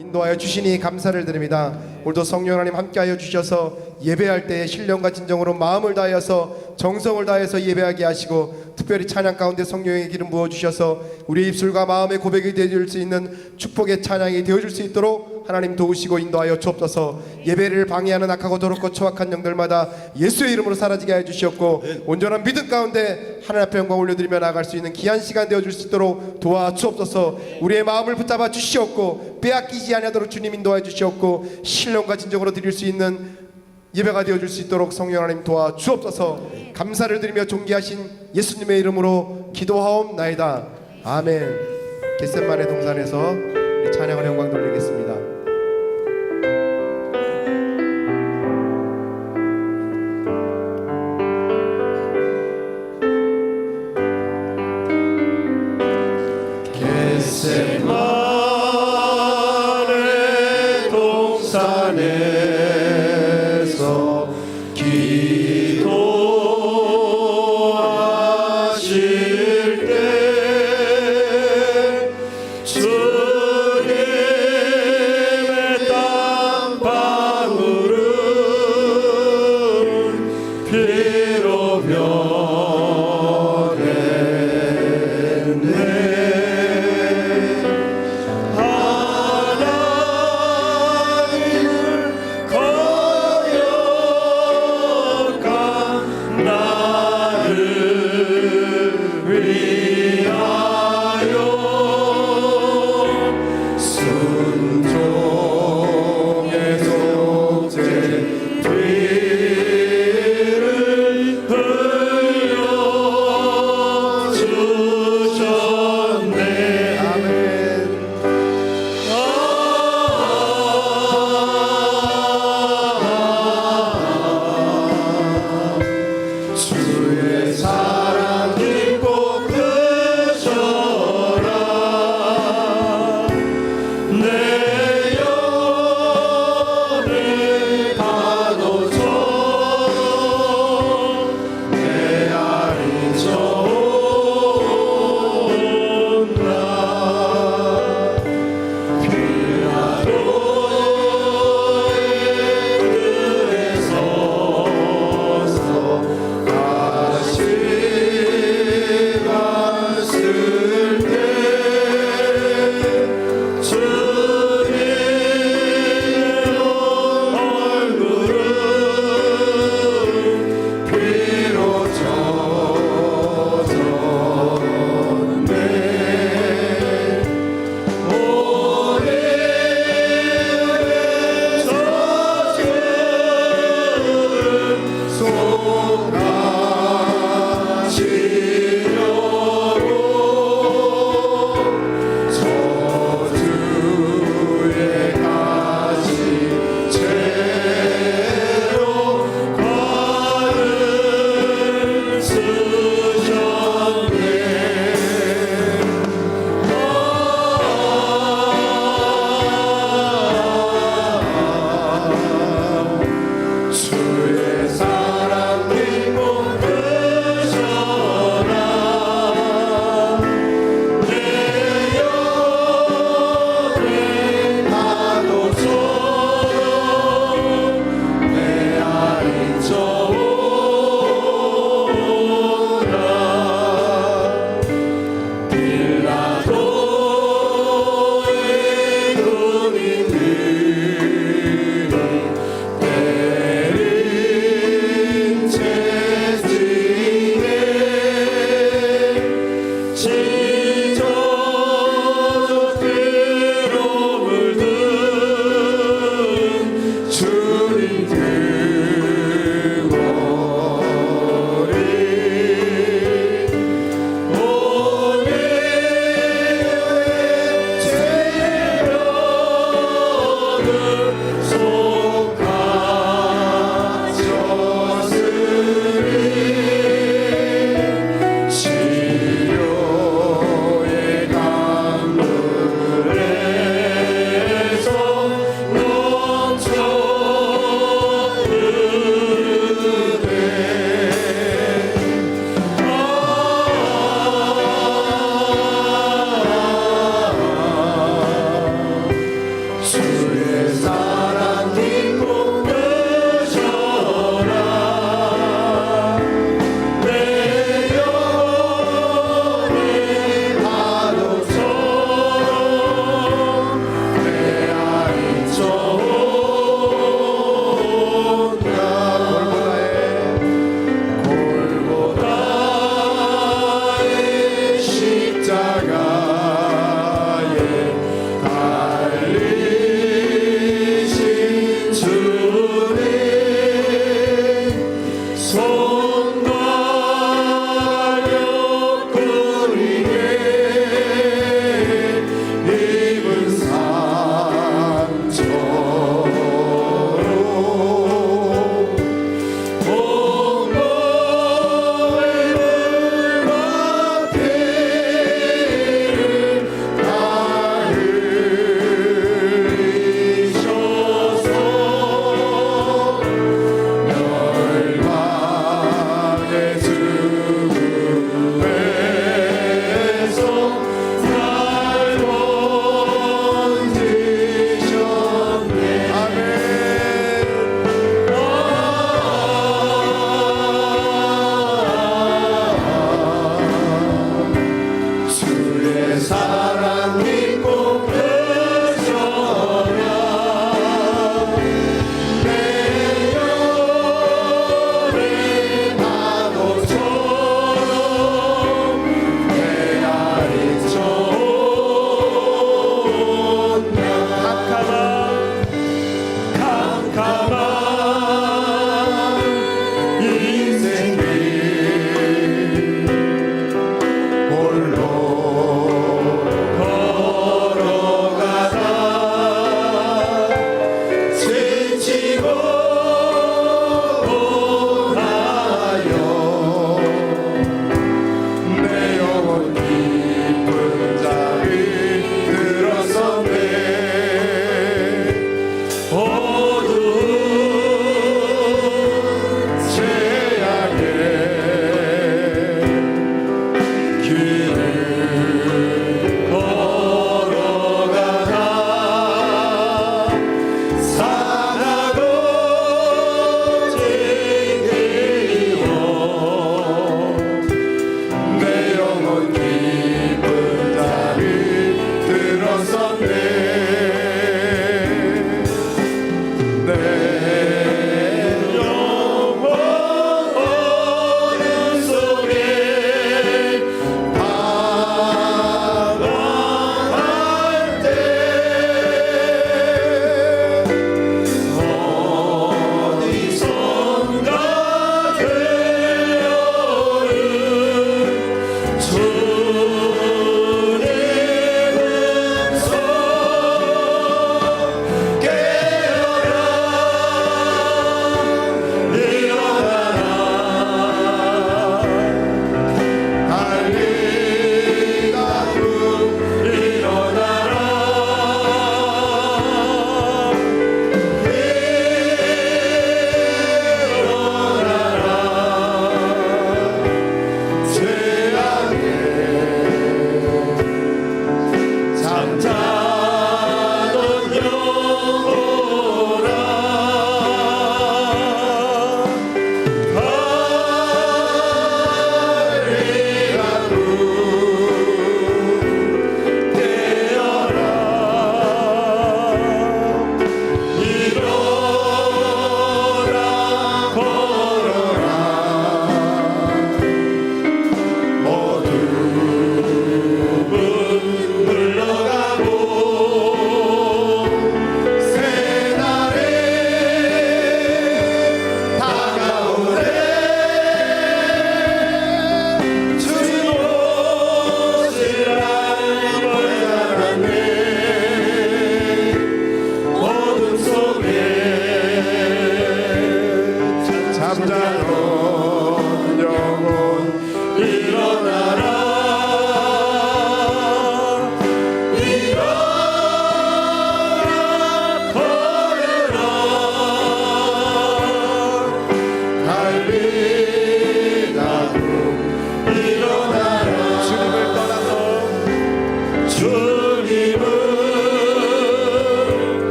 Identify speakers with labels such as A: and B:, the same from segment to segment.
A: 인도하여 주시니 감사를 드립니다. 오늘도 성령 하나님 함께하여 주셔서 예배할 때에 신령과 진정으로 마음을 다하여서 정성을 다해서 예배하게 하시고, 특별히 찬양 가운데 성령의 기름 부어주셔서 우리의 입술과 마음의 고백이 되어줄 수 있는 축복의 찬양이 되어줄 수 있도록 하나님 도우시고 인도하여 주옵소서. 예배를 방해하는 악하고 더럽고 초악한 영들마다 예수의 이름으로 사라지게 하여 주시옵고, 온전한 믿음 가운데 하나님 앞에 영광 올려드리며 나아갈 수 있는 귀한 시간 되어줄 수 있도록 도와주옵소서. 우리의 마음을 붙잡아 주시옵고 빼앗기지 아니하도록 주님 인도하여 주시옵고, 신령과 진정으로 드릴 수 있는 예배가 되어줄 수 있도록 성령 하나님 도와주옵소서. 감사를 드리며 존귀하신 예수님의 이름으로 기도하옵나이다. 아멘. 겟셋마네 동산에서 찬양을 영광 돌리겠습니다.
B: 겟셋마네 동산에서 기도하실 때 주님의 땀방울은 피로 변했네. 하나님을 거역한 나를 위하여 순종의 속죄 피를 흘려주셨네.
A: 아멘.
B: 주의 사랑 깊고 크셔라. 내 영혼을 가둬줘. 메아리 저온다. 필라도의 뜰에 서서 다시 갔을 때 주 주의 사랑 깊고 크셔라 내 영혼의 파도처럼 내 아이 저온다 골고다의 십자가에 달리신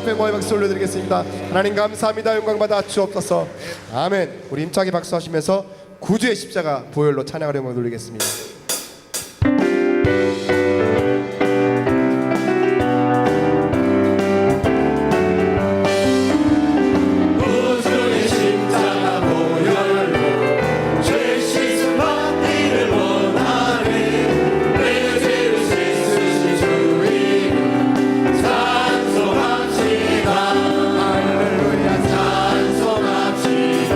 A: 앞에 모여 박수 올려드리겠습니다. 하나님 감사합니다. 영광 받아 주옵소서. 아멘. 우리 힘차게 박수하시면서 구주의 십자가 보혈로 찬양하려 영광 돌리겠습니다.
B: 구주의 십자가 보혈로 죄 씻음 받기를 원하네. 내 죄를 씻으신 주 이름 찬송합시다. 할렐루야 찬송합시다.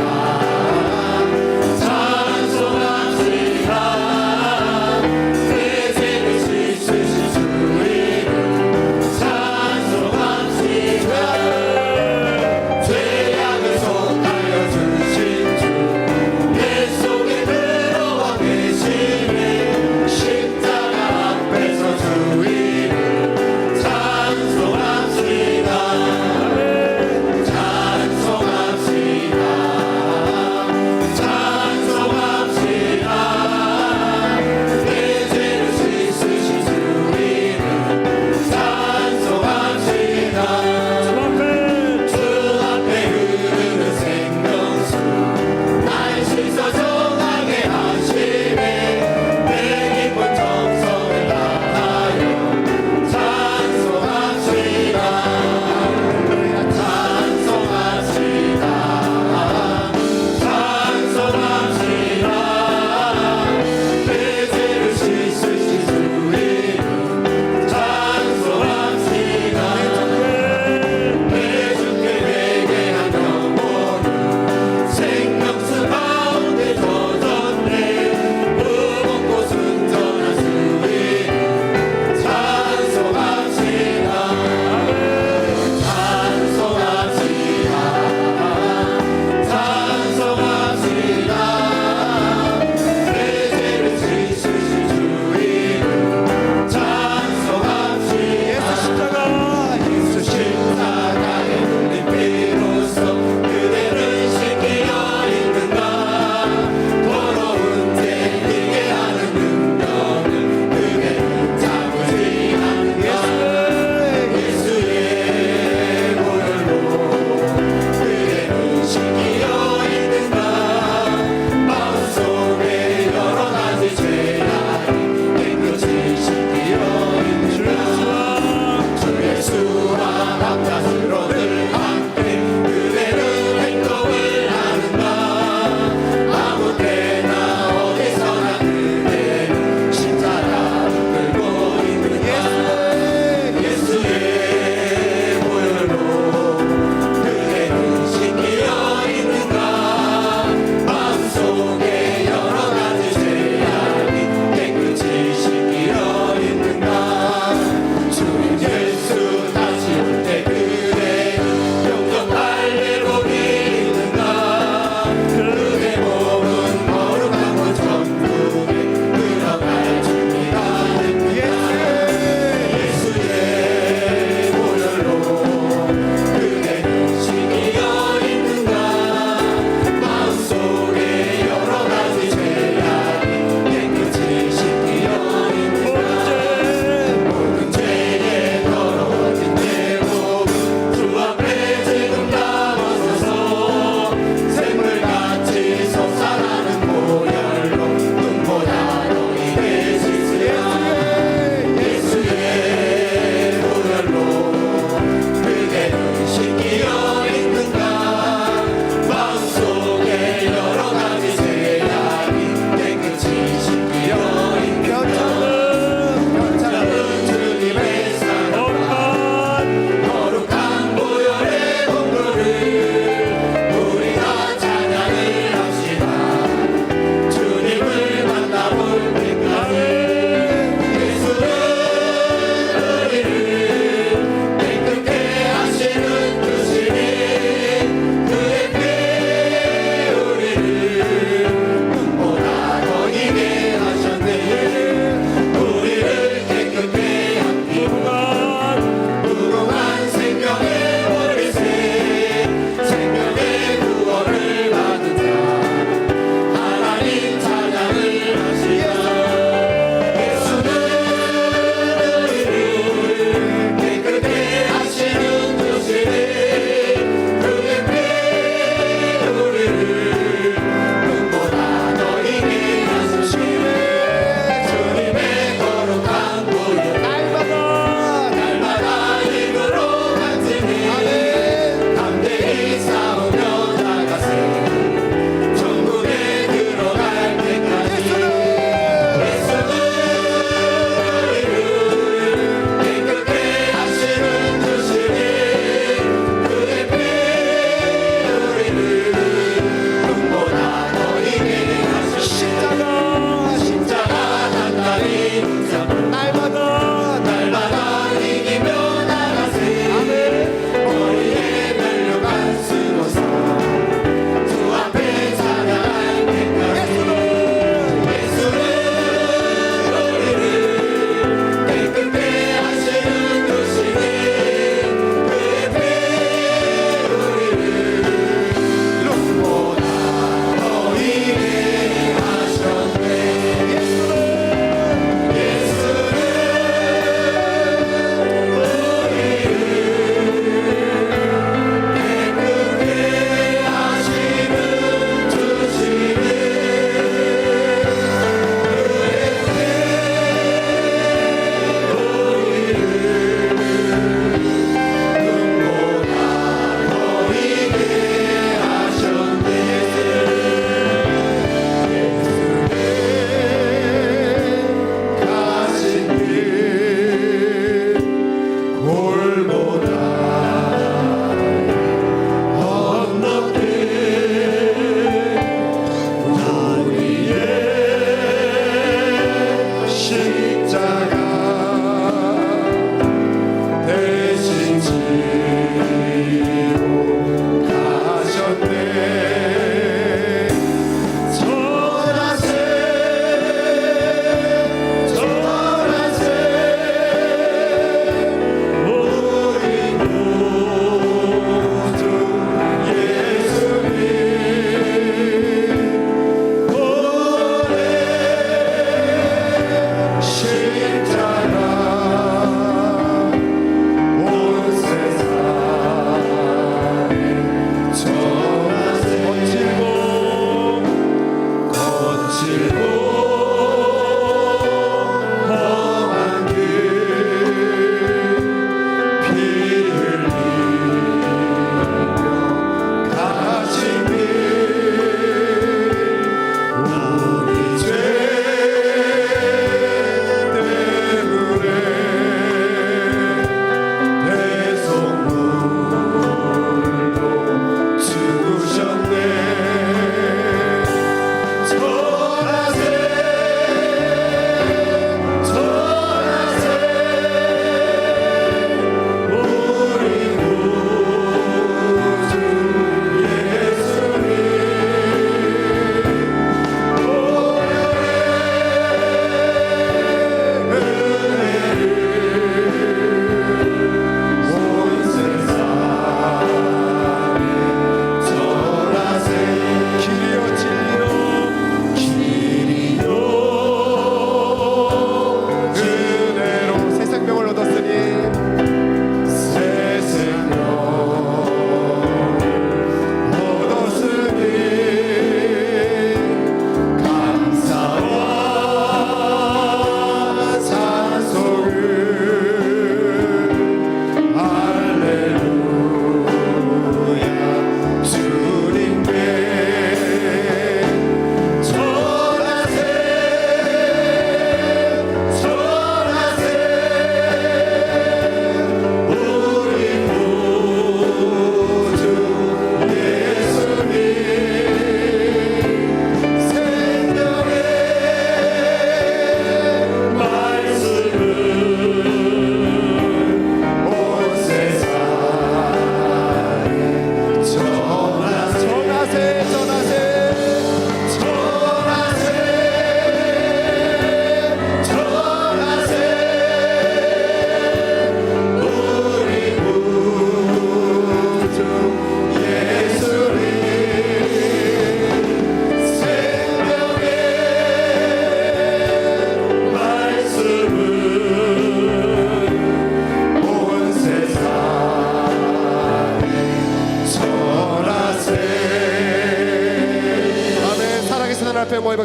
B: 찬송합시다.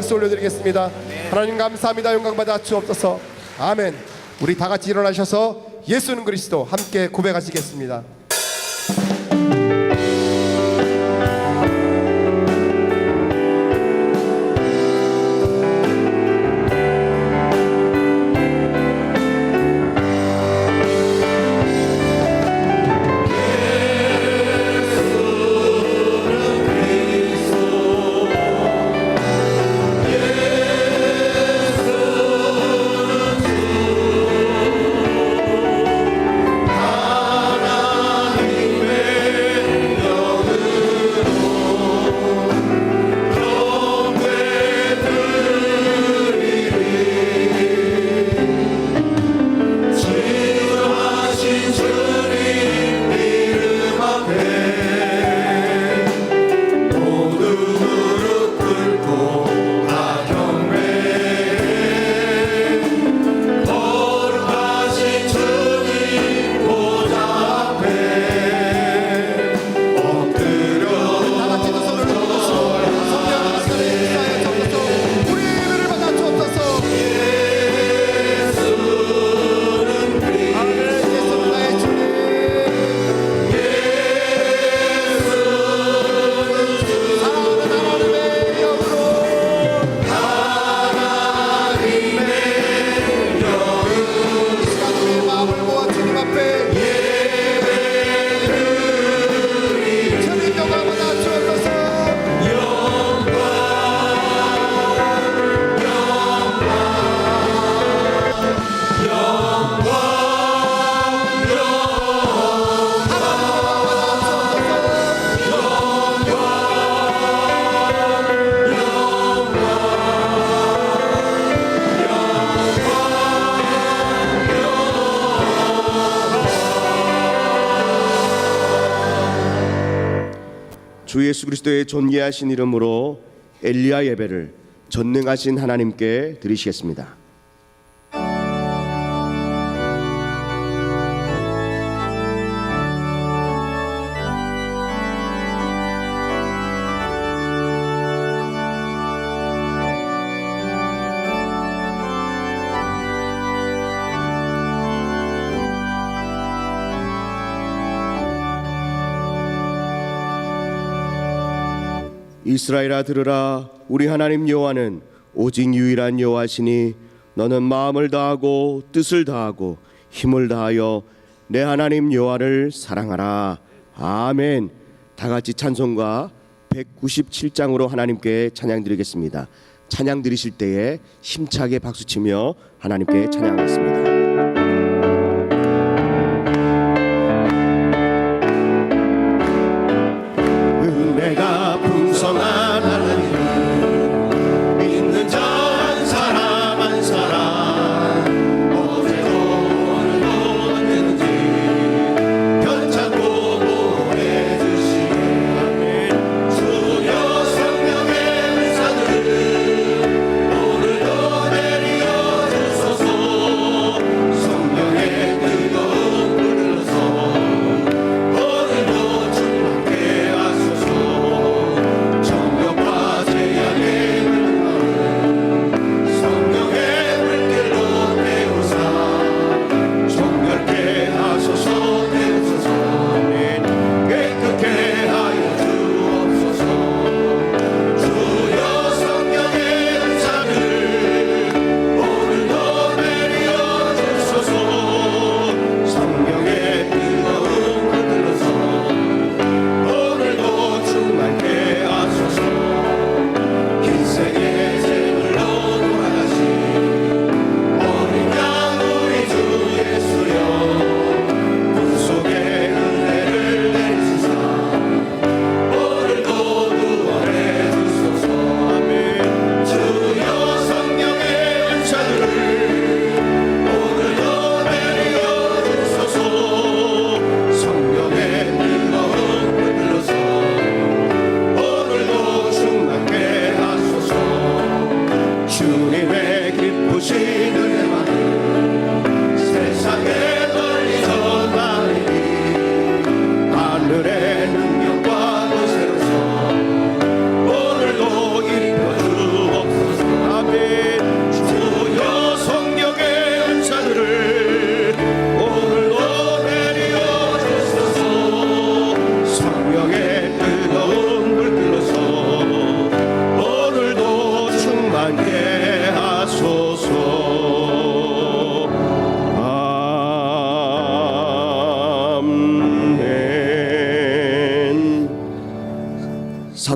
A: 박수 올려드리겠습니다. 하나님 감사합니다. 영광 받아 주옵소서. 아멘. 우리 다 같이 일어나셔서 예수는 그리스도 함께 고백하시겠습니다.
C: 주 예수 그리스도의 존귀하신 이름으로 엘리야 예배를 전능하신 하나님께 드리시겠습니다. 이스라엘아 들으라. 우리 하나님 여호와는 오직 유일한 여호와시니 너는 마음을 다하고 뜻을 다하고 힘을 다하여 내 하나님 여호와를 사랑하라. 아멘. 다 같이 찬송가 197장으로 하나님께 찬양 드리겠습니다. 찬양 드리실 때에 힘차게 박수치며 하나님께 찬양하겠습니다. 은혜가 풍성한 하나님, 믿는 자 한 사람 한 사람, 어제도 오늘도 언제든지 편찮고 보호해 주시네. 주여 성령의 은사들 오늘도 내려 주소서.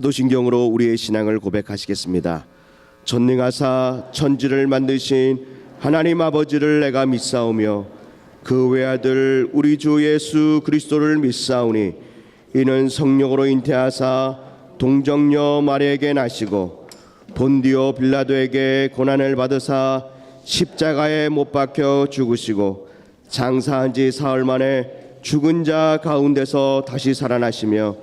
C: 사도신경으로 우리의 신앙을 고백하시겠습니다. 전능하사 천지를 만드신 하나님 아버지를 내가 믿사오며 그 외아들 우리 주 예수 그리스도를 믿사오니 이는 성령으로 잉태하사 동정녀 마리아에게 나시고 본디오 빌라도에게 고난을 받으사 십자가에 못 박혀 죽으시고 장사한 지 사흘 만에 죽은 자 가운데서 다시 살아나시며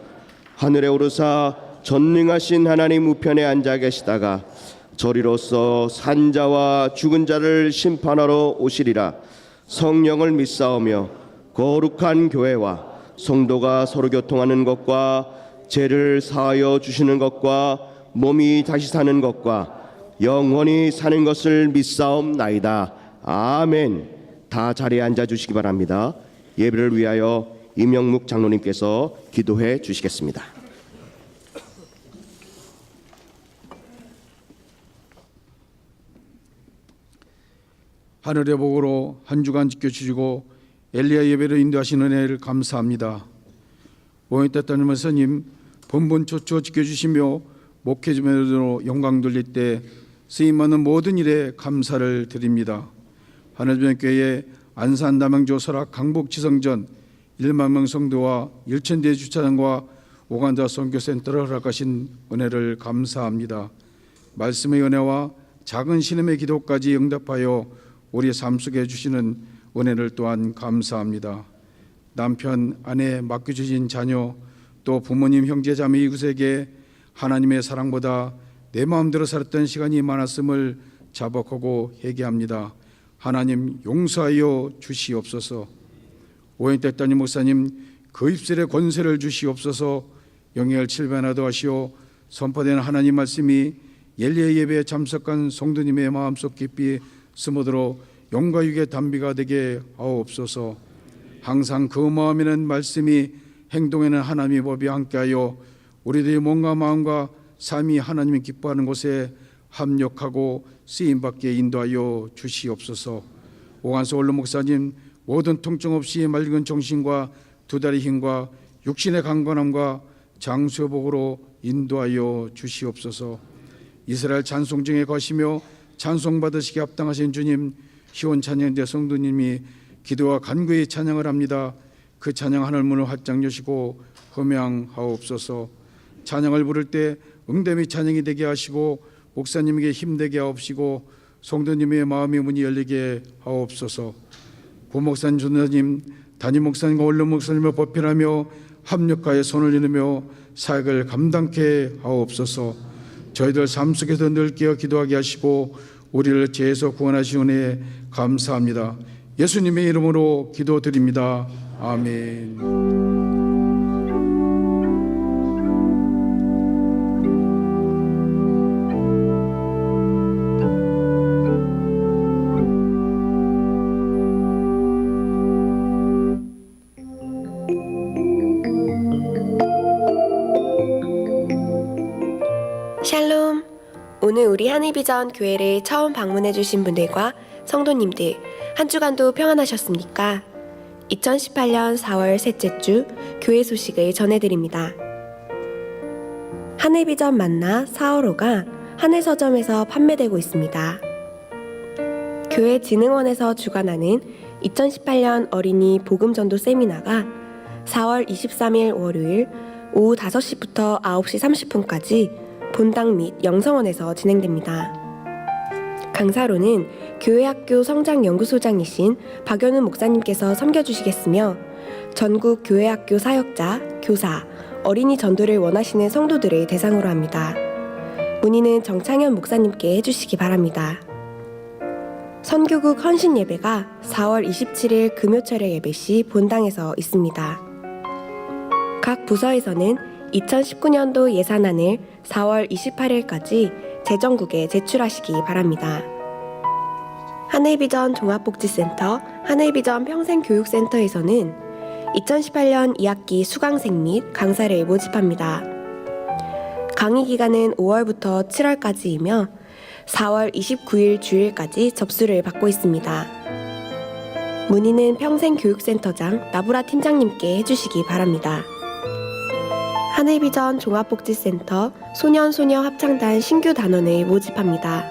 C: 하늘에 오르사 전능하신 하나님 우편에 앉아 계시다가 저리로서 산자와 죽은 자를 심판하러 오시리라. 성령을 믿사오며 거룩한 교회와 성도가 서로 교통하는 것과 죄를 사하여 주시는 것과 몸이 다시 사는 것과 영원히 사는 것을 믿사옵나이다. 아멘. 다 자리에 앉아 주시기 바랍니다. 예배를 위하여 임영묵 장로님께서 기도해 주시겠습니다.
D: 하늘의 복으로 한 주간 지켜주시고 엘리야 예배를 인도하신 은혜를 감사합니다. 오인태 따님 목사님 본분 초초 지켜주시며 목회자로 영광 돌릴 때 쓰임받는 모든 일에 감사를 드립니다. 하늘변교회 안산 남양주 설악 강북 지성전 1만 명 성도와 1,000대 주차장과 오간다 선교센터를 허락하신 은혜를 감사합니다. 말씀의 은혜와 작은 신음의 기도까지 응답하여 우리의 삶 속에 주시는 은혜를 또한 감사합니다. 남편, 아내, 맡겨주신 자녀, 또 부모님, 형제, 자매, 이웃에게 하나님의 사랑보다 내 마음대로 살았던 시간이 많았음을 자복하고 회개합니다. 하나님 용서하여 주시옵소서. 오행태 따님 목사님 그 입술에 권세를 주시옵소서. 영예를 칠변하도 하시오. 선포되는 하나님 말씀이 엘리야 예배에 참석한 성도님의 마음속 깊이 스며들어 영과 육의 단비가 되게 하옵소서. 항상 그 마음에는 말씀이 행동에는 하나님의 법이 함께하여 우리들의 몸과 마음과 삶이 하나님이 기뻐하는 곳에 합력하고 쓰임받게 인도하여 주시옵소서. 오한수 원로 목사님 모든 통증 없이 맑은 정신과 두 다리 힘과 육신의 강건함과 장수복으로 인도하여 주시옵소서. 이스라엘 찬송 중에 거시며 찬송받으시기에 합당하신 주님, 희원 찬양대 성도님이 기도와 간구의 찬양을 합니다. 그 찬양 하늘문을 활짝 여시고 흠양하옵소서. 찬양을 부를 때 응답이 찬양이 되게 하시고 목사님에게 힘되게 하옵시고 성도님의 마음의 문이 열리게 하옵소서. 부목사님, 전도사님, 담임 목사님과 원로 목사님을 보필하며 합력하여 손을 이루며 사역을 감당케 하옵소서. 저희들 삶 속에서 늘 깨어 기도하게 하시고 우리를 죄에서 구원하신 은혜에 감사합니다. 예수님의 이름으로 기도드립니다. 아멘.
E: 샬롬. 오늘 우리 하늘비전 교회를 처음 방문해 주신 분들과 성도님들 한 주간도 평안하셨습니까? 2018년 4월 셋째 주 교회 소식을 전해드립니다. 하늘비전 만나 4월호가 하늘서점에서 판매되고 있습니다. 교회 진흥원에서 주관하는 2018년 어린이 복음전도 세미나가 4월 23일 월요일 오후 5시부터 9시 30분까지 본당 및 영성원에서 진행됩니다. 강사로는 교회학교 성장연구소장이신 박연우 목사님께서 섬겨주시겠으며 전국 교회학교 사역자, 교사, 어린이 전도를 원하시는 성도들을 대상으로 합니다. 문의는 정창현 목사님께 해주시기 바랍니다. 선교국 헌신 예배가 4월 27일 금요철의 예배 시 본당에서 있습니다. 각 부서에서는 2019년도 예산안을 4월 28일까지 재정국에 제출하시기 바랍니다. 하늘비전 종합복지센터, 하늘비전 평생교육센터에서는 2018년 2학기 수강생 및 강사를 모집합니다. 강의 기간은 5월부터 7월까지이며 4월 29일 주일까지 접수를 받고 있습니다. 문의는 평생교육센터장 나브라 팀장님께 해주시기 바랍니다. 하늘비전 종합복지센터 소년소녀 합창단 신규 단원을 모집합니다.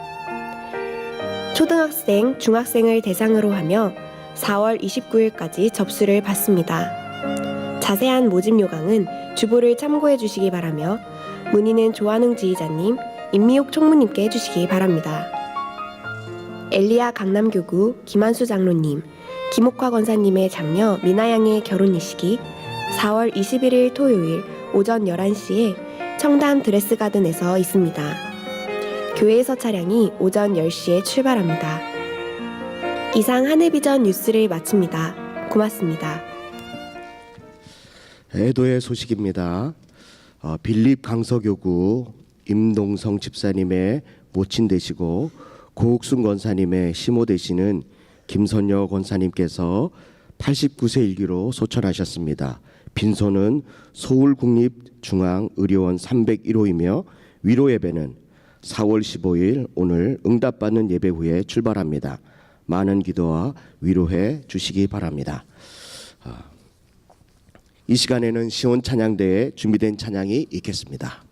E: 초등학생, 중학생을 대상으로 하며 4월 29일까지 접수를 받습니다. 자세한 모집 요강은 주보를 참고해 주시기 바라며 문의는 조한웅 지휘자님, 임미옥 총무님께 해주시기 바랍니다. 엘리야 강남교구 김한수 장로님, 김옥화 권사님의 장녀 미나양의 결혼이식이 4월 21일 토요일 오전 11시에 청담 드레스가든에서 있습니다. 교회에서 차량이 오전 10시에 출발합니다. 이상 하늘비전 뉴스를 마칩니다. 고맙습니다.
C: 애도의 소식입니다. 빌립 강서교구 임동성 집사님의 모친 되시고 고옥순 권사님의 시모 되시는 김선여 권사님께서 89세 일기로 소천하셨습니다. 빈소는 서울국립중앙의료원 301호이며 위로 예배는 4월 15일 오늘 응답받는 예배 후에 출발합니다. 많은 기도와 위로해 주시기 바랍니다. 이 시간에는 시온 찬양대에 준비된 찬양이 있겠습니다.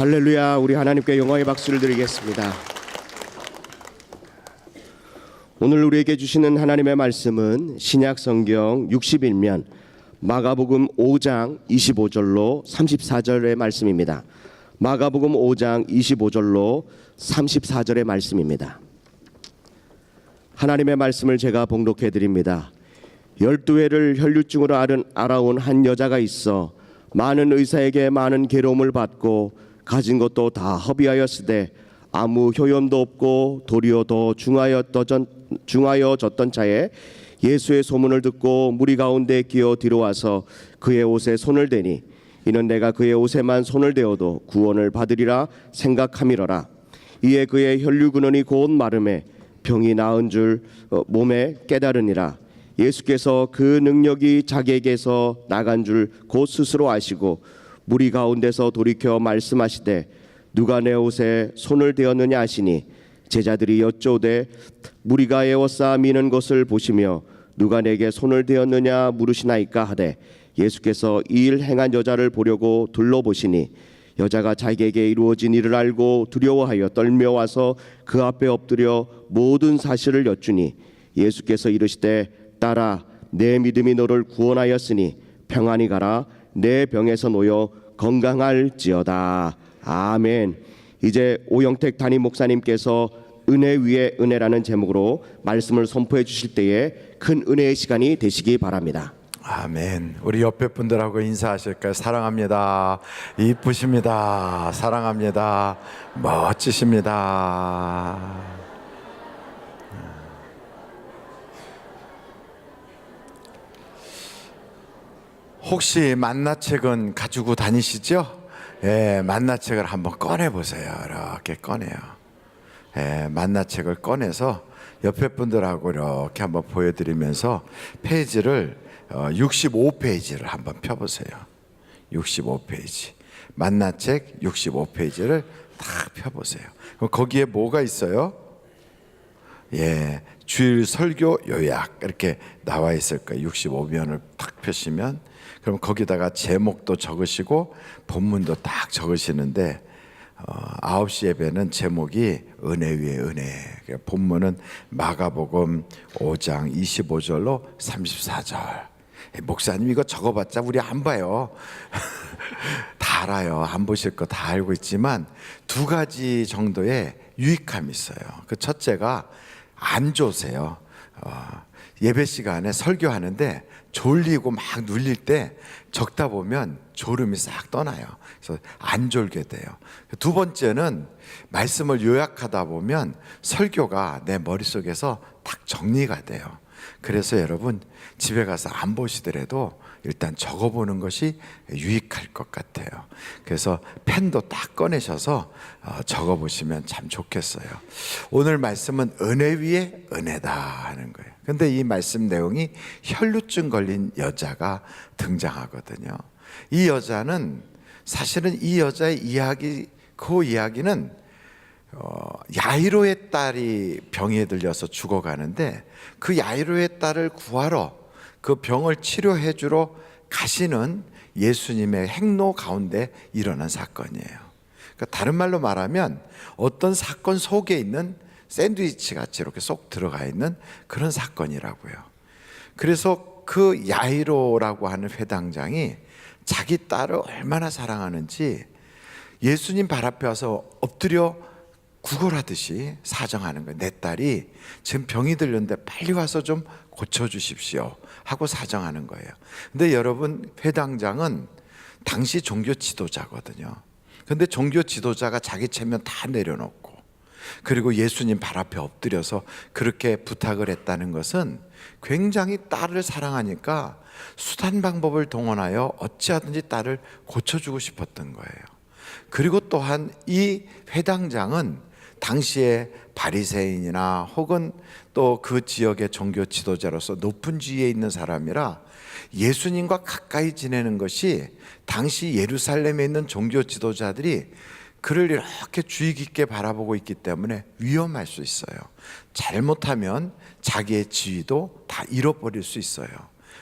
C: 할렐루야. 우리 하나님께 영광의 박수를 드리겠습니다. 오늘 우리에게 주시는 하나님의 말씀은 신약 성경 61면 마가복음 5장 25절로 34절의 말씀입니다. 마가복음 5장 25절로 34절의 말씀입니다. 하나님의 말씀을 제가 봉독해 드립니다. 12회를 혈류증으로 알아온 한 여자가 있어 많은 의사에게 많은 괴로움을 받고 가진 것도 다 허비하였으되 아무 효염도 없고 도리어 더 중하여졌던 차에 예수의 소문을 듣고 무리 가운데 기어 뒤로 와서 그의 옷에 손을 대니 이는 내가 그의 옷에만 손을 대어도 구원을 받으리라 생각함이러라. 이에 그의 혈류 근원이 곧 마름에 병이 나은 줄 몸에 깨달으니라. 예수께서 그 능력이 자기에게서 나간 줄 곧 스스로 아시고 무리 가운데서 돌이켜 말씀하시되 누가 내 옷에 손을 대었느냐 하시니 제자들이 여쭤오되 무리가 에워싸 미는 것을 보시며 누가 내게 손을 대었느냐 물으시나이까 하되 예수께서 이 일 행한 여자를 보려고 둘러보시니 여자가 자기에게 이루어진 일을 알고 두려워하여 떨며 와서 그 앞에 엎드려 모든 사실을 여쭈니 예수께서 이르시되 딸아 내 믿음이 너를 구원하였으니 평안히 가라 내 병에서 놓여 건강할지어다. 아멘. 이제 오영택 담임 목사님께서 은혜 위에 은혜라는 제목으로 말씀을 선포해 주실 때에 큰 은혜의 시간이 되시기 바랍니다.
B: 아멘. 우리 옆에 분들하고 인사하실까요? 사랑합니다. 이쁘십니다. 사랑합니다. 멋지십니다. 혹시 만나책은 가지고 다니시죠? 예, 만나책을 한번 꺼내보세요. 이렇게 꺼내요. 예, 만나책을 꺼내서 옆에 분들하고 이렇게 한번 보여드리면서 페이지를 65페이지를 한번 펴보세요. 65페이지. 만나책 65페이지를 딱 펴보세요. 그럼 거기에 뭐가 있어요? 예, 주일 설교 요약 이렇게 나와 있을 거예요. 65면을 딱 펴시면 그럼 거기다가 제목도 적으시고 본문도 딱 적으시는데 9시 예배는 제목이 은혜 위에 은혜. 본문은 마가복음 5장 25절로 34절. 목사님 이거 적어봤자 우리 안 봐요. 다 알아요. 안 보실 거 다 알고 있지만 두 가지 정도의 유익함이 있어요. 그 첫째가 안 좋으세요. 예배 시간에 설교하는데 졸리고 막 눌릴 때 적다 보면 졸음이 싹 떠나요. 그래서 안 졸게 돼요. 두 번째는 말씀을 요약하다 보면 설교가 내 머릿속에서 딱 정리가 돼요. 그래서 여러분 집에 가서 안 보시더라도 일단 적어보는 것이 유익할 것 같아요. 그래서 펜도 딱 꺼내셔서 적어보시면 참 좋겠어요. 오늘 말씀은 은혜 위에 은혜다 하는 거예요. 근데 이 말씀 내용이 혈루증 걸린 여자가 등장하거든요. 이 여자는 사실은 이 여자의 이야기, 그 이야기는 야이로의 딸이 병에 들려서 죽어가는데 그 야이로의 딸을 구하러 그 병을 치료해 주러 가시는 예수님의 행로 가운데 일어난 사건이에요. 그러니까 다른 말로 말하면 어떤 사건 속에 있는 샌드위치 같이 이렇게 쏙 들어가 있는 그런 사건이라고요. 그래서 그 야이로라고 하는 회당장이 자기 딸을 얼마나 사랑하는지 예수님 발 앞에 와서 엎드려 구걸하듯이 사정하는 거예요. 내 딸이 지금 병이 들렸는데 빨리 와서 좀 고쳐주십시오 하고 사정하는 거예요. 근데 여러분 회당장은 당시 종교 지도자거든요. 근데 종교 지도자가 자기 체면 다 내려놓고 그리고 예수님 발 앞에 엎드려서 그렇게 부탁을 했다는 것은 굉장히 딸을 사랑하니까 수단 방법을 동원하여 어찌하든지 딸을 고쳐주고 싶었던 거예요. 그리고 또한 이 회당장은 당시에 바리새인이나 혹은 또 그 지역의 종교 지도자로서 높은 지위에 있는 사람이라 예수님과 가까이 지내는 것이 당시 예루살렘에 있는 종교 지도자들이 그를 이렇게 주의 깊게 바라보고 있기 때문에 위험할 수 있어요. 잘못하면 자기의 지위도 다 잃어버릴 수 있어요.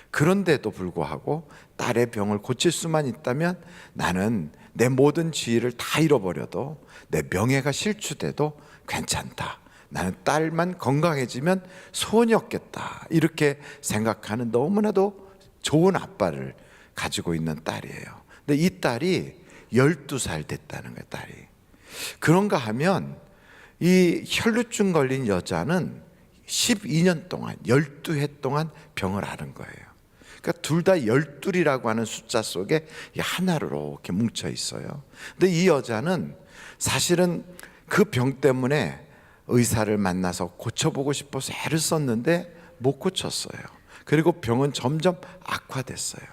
B: 그런데도 불구하고 딸의 병을 고칠 수만 있다면 나는 내 모든 지위를 다 잃어버려도 내 명예가 실추돼도 괜찮다. 나는 딸만 건강해지면 소원이 없겠다. 이렇게 생각하는 너무나도 좋은 아빠를 가지고 있는 딸이에요. 근데 이 딸이 12살 됐다는 거예요. 딸이. 그런가 하면 이 혈루증 걸린 여자는 12년 동안 12해 동안 병을 앓은 거예요. 그러니까 둘 다 12이라고 하는 숫자 속에 하나로 이렇게 뭉쳐 있어요. 근데 이 여자는 사실은 그 병 때문에 의사를 만나서 고쳐보고 싶어서 애를 썼는데 못 고쳤어요. 그리고 병은 점점 악화됐어요.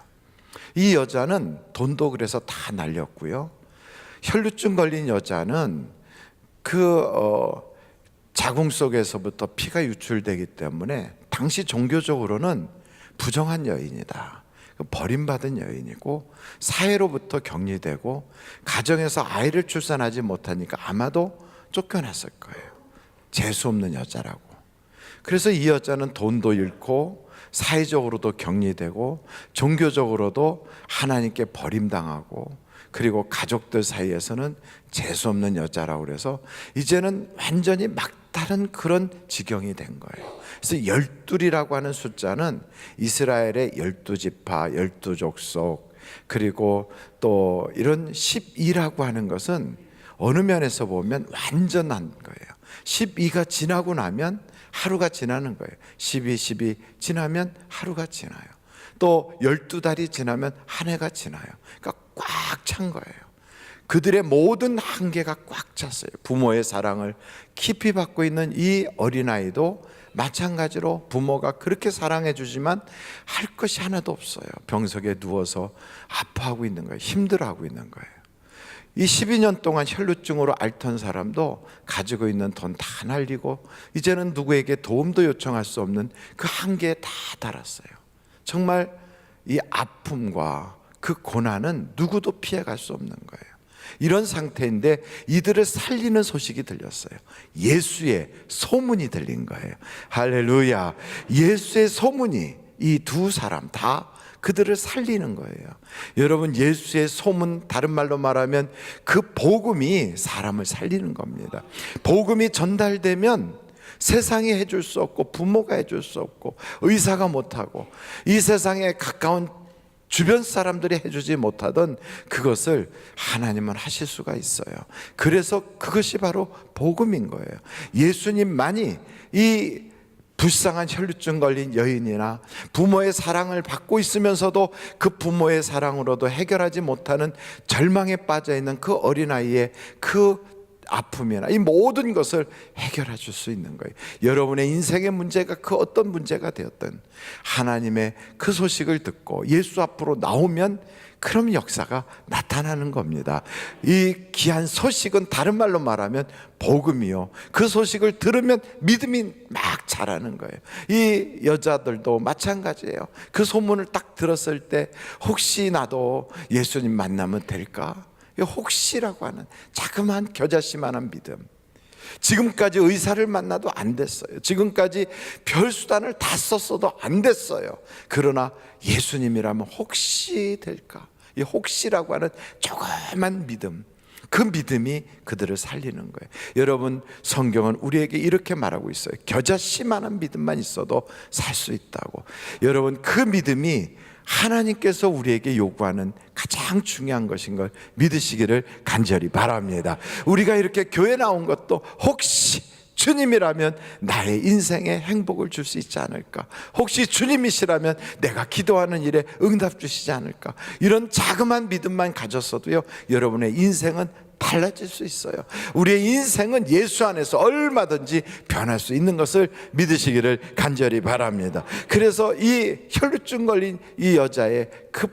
B: 이 여자는 돈도 그래서 다 날렸고요. 혈루증 걸린 여자는 자궁 속에서부터 피가 유출되기 때문에 당시 종교적으로는 부정한 여인이다. 버림받은 여인이고 사회로부터 격리되고 가정에서 아이를 출산하지 못하니까 아마도 쫓겨났을 거예요. 재수 없는 여자라고. 그래서 이 여자는 돈도 잃고 사회적으로도 격리되고 종교적으로도 하나님께 버림당하고 그리고 가족들 사이에서는 재수 없는 여자라고 그래서 이제는 완전히 막다른 그런 지경이 된 거예요. 그래서 12이라고 하는 숫자는 이스라엘의 12지파, 12족속 그리고 또 이런 12라고 하는 것은 어느 면에서 보면 완전한 거예요. 12가 지나고 나면 하루가 지나는 거예요. 12 지나면 하루가 지나요. 또 12달이 지나면 한 해가 지나요. 그러니까 꽉 찬 거예요. 그들의 모든 한계가 꽉 찼어요. 부모의 사랑을 깊이 받고 있는 이 어린아이도 마찬가지로 부모가 그렇게 사랑해 주지만 할 것이 하나도 없어요. 병석에 누워서 아파하고 있는 거예요. 힘들어하고 있는 거예요. 이 12년 동안 혈루증으로 앓던 사람도 가지고 있는 돈 다 날리고 이제는 누구에게 도움도 요청할 수 없는 그 한계에 다 달았어요. 정말 이 아픔과 그 고난은 누구도 피해갈 수 없는 거예요. 이런 상태인데 이들을 살리는 소식이 들렸어요. 예수의 소문이 들린 거예요. 할렐루야. 예수의 소문이 이 두 사람 다 그들을 살리는 거예요. 여러분, 예수의 소문, 다른 말로 말하면 그 복음이 사람을 살리는 겁니다. 복음이 전달되면 세상이 해줄 수 없고 부모가 해줄 수 없고 의사가 못하고 이 세상에 가까운 주변 사람들이 해주지 못하던 그것을 하나님은 하실 수가 있어요. 그래서 그것이 바로 복음인 거예요. 예수님만이 이 불쌍한 혈루증 걸린 여인이나 부모의 사랑을 받고 있으면서도 그 부모의 사랑으로도 해결하지 못하는 절망에 빠져 있는 그 어린아이의 그 아픔이나 이 모든 것을 해결해 줄 수 있는 거예요. 여러분의 인생의 문제가 그 어떤 문제가 되었든 하나님의 그 소식을 듣고 예수 앞으로 나오면 그럼 역사가 나타나는 겁니다. 이 귀한 소식은 다른 말로 말하면 복음이요. 그 소식을 들으면 믿음이 막 자라는 거예요. 이 여자들도 마찬가지예요. 그 소문을 딱 들었을 때 혹시 나도 예수님 만나면 될까? 혹시라고 하는 자그마한 겨자씨만한 믿음. 지금까지 의사를 만나도 안 됐어요. 지금까지 별 수단을 다 썼어도 안 됐어요. 그러나 예수님이라면 혹시 될까? 이 혹시라고 하는 조그만 믿음, 그 믿음이 그들을 살리는 거예요. 여러분, 성경은 우리에게 이렇게 말하고 있어요. 겨자씨만한 믿음만 있어도 살 수 있다고. 여러분, 그 믿음이 하나님께서 우리에게 요구하는 가장 중요한 것인 걸 믿으시기를 간절히 바랍니다. 우리가 이렇게 교회 나온 것도 혹시 주님이라면 나의 인생에 행복을 줄 수 있지 않을까? 혹시 주님이시라면 내가 기도하는 일에 응답 주시지 않을까? 이런 자그마한 믿음만 가졌어도요, 여러분의 인생은 달라질 수 있어요. 우리의 인생은 예수 안에서 얼마든지 변할 수 있는 것을 믿으시기를 간절히 바랍니다. 그래서 이 혈루증 걸린 이 여자의 그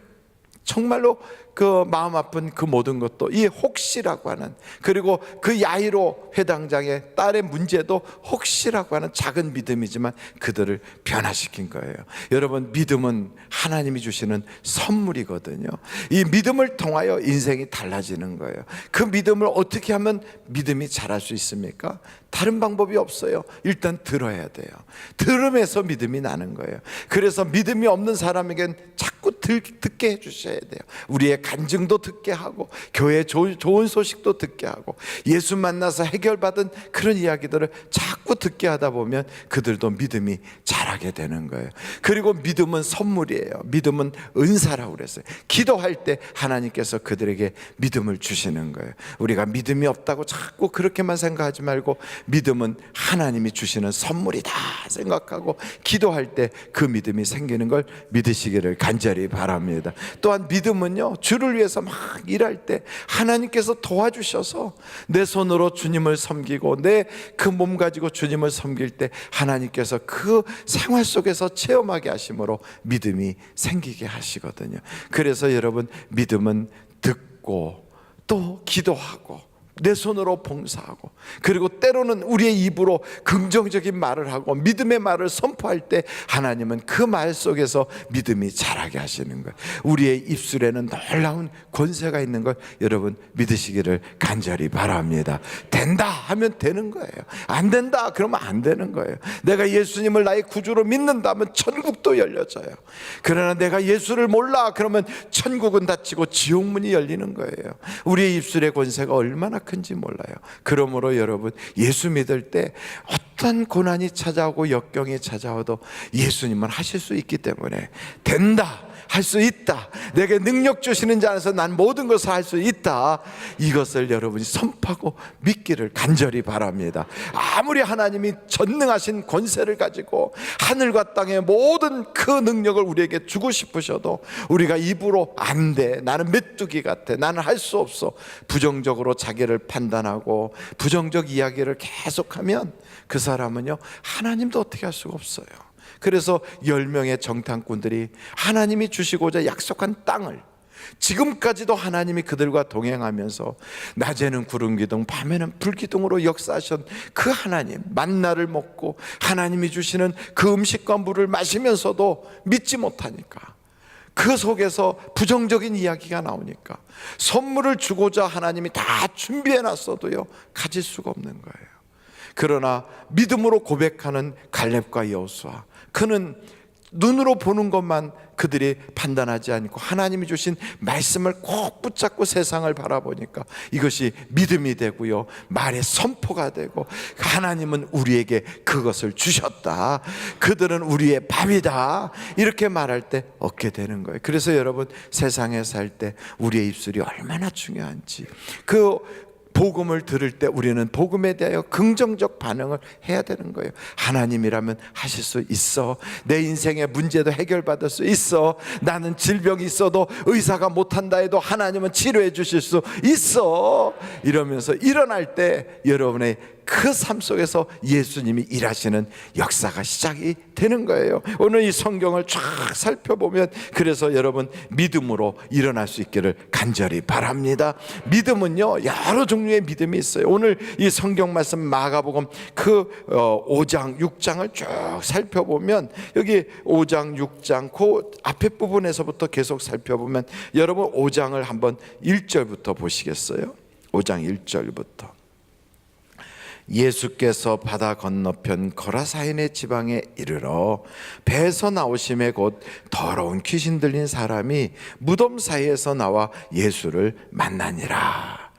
B: 정말로 그 마음 아픈 그 모든 것도 이 혹시라고 하는, 그리고 그 야이로 회당장의 딸의 문제도 혹시라고 하는 작은 믿음이지만 그들을 변화시킨 거예요. 여러분, 믿음은 하나님이 주시는 선물이거든요. 이 믿음을 통하여 인생이 달라지는 거예요. 그 믿음을 어떻게 하면 믿음이 자랄 수 있습니까? 다른 방법이 없어요. 일단 들어야 돼요. 들으면서 믿음이 나는 거예요. 그래서 믿음이 없는 사람에겐 자꾸 듣게 해주셔야 돼요. 우리의 간증도 듣게 하고 교회 좋은 소식도 듣게 하고 예수 만나서 해결받은 그런 이야기들을 자꾸 듣게 하다 보면 그들도 믿음이 자라게 되는 거예요. 그리고 믿음은 선물이에요. 믿음은 은사라고 그랬어요. 기도할 때 하나님께서 그들에게 믿음을 주시는 거예요. 우리가 믿음이 없다고 자꾸 그렇게만 생각하지 말고 믿음은 하나님이 주시는 선물이다 생각하고 기도할 때 그 믿음이 생기는 걸 믿으시기를 간절히 바랍니다. 또한 믿음은요, 주를 위해서 막 일할 때 하나님께서 도와주셔서 내 손으로 주님을 섬기고 내 그 몸 가지고 주님을 섬길 때 하나님께서 그 생활 속에서 체험하게 하심으로 믿음이 생기게 하시거든요. 그래서 여러분, 믿음은 듣고 또 기도하고 내 손으로 봉사하고 그리고 때로는 우리의 입으로 긍정적인 말을 하고 믿음의 말을 선포할 때 하나님은 그 말 속에서 믿음이 자라게 하시는 거예요. 우리의 입술에는 놀라운 권세가 있는 걸 여러분 믿으시기를 간절히 바랍니다. 된다 하면 되는 거예요. 안 된다 그러면 안 되는 거예요. 내가 예수님을 나의 구주로 믿는다면 천국도 열려져요. 그러나 내가 예수를 몰라 그러면 천국은 닫히고 지옥문이 열리는 거예요. 우리의 입술의 권세가 얼마나 큰지 몰라요. 그러므로 여러분, 예수 믿을 때 어떤 고난이 찾아오고 역경이 찾아와도 예수님은 하실 수 있기 때문에 된다, 할 수 있다, 내게 능력 주시는 자 안에서 난 모든 것을 할 수 있다, 이것을 여러분이 선포하고 믿기를 간절히 바랍니다. 아무리 하나님이 전능하신 권세를 가지고 하늘과 땅의 모든 그 능력을 우리에게 주고 싶으셔도 우리가 입으로 안 돼, 나는 메뚜기 같아, 나는 할 수 없어, 부정적으로 자기를 판단하고 부정적 이야기를 계속하면 그 사람은요, 하나님도 어떻게 할 수가 없어요. 그래서 10명의 정탐꾼들이 하나님이 주시고자 약속한 땅을, 지금까지도 하나님이 그들과 동행하면서 낮에는 구름기둥 밤에는 불기둥으로 역사하신 그 하나님, 만나를 먹고 하나님이 주시는 그 음식과 물을 마시면서도 믿지 못하니까, 그 속에서 부정적인 이야기가 나오니까 선물을 주고자 하나님이 다 준비해 놨어도요 가질 수가 없는 거예요. 그러나 믿음으로 고백하는 갈렙과 여호수아, 그는 눈으로 보는 것만 그들이 판단하지 않고 하나님이 주신 말씀을 꼭 붙잡고 세상을 바라보니까 이것이 믿음이 되고요, 말의 선포가 되고, 하나님은 우리에게 그것을 주셨다, 그들은 우리의 밥이다, 이렇게 말할 때 얻게 되는 거예요. 그래서 여러분, 세상에 살 때 우리의 입술이 얼마나 중요한지, 그 복음을 들을 때 우리는 복음에 대하여 긍정적 반응을 해야 되는 거예요. 하나님이라면 하실 수 있어, 내 인생의 문제도 해결받을 수 있어, 나는 질병이 있어도 의사가 못한다 해도 하나님은 치료해 주실 수 있어, 이러면서 일어날 때 여러분의 그 삶 속에서 예수님이 일하시는 역사가 시작이 되는 거예요. 오늘 이 성경을 쫙 살펴보면, 그래서 여러분, 믿음으로 일어날 수 있기를 간절히 바랍니다. 믿음은요, 여러 종류의 믿음이 있어요. 오늘 이 성경 말씀 마가복음 그 5장 6장을 쭉 살펴보면, 여기 5장 6장 그 앞에 부분에서부터 계속 살펴보면, 여러분 5장을 한번 1절부터 보시겠어요? 5장 1절부터. 예수께서 바다 건너편 거라사인의 지방에 이르러 배에서 나오심에 곧 더러운 귀신 들린 사람이 무덤 사이에서 나와 예수를 만나니라.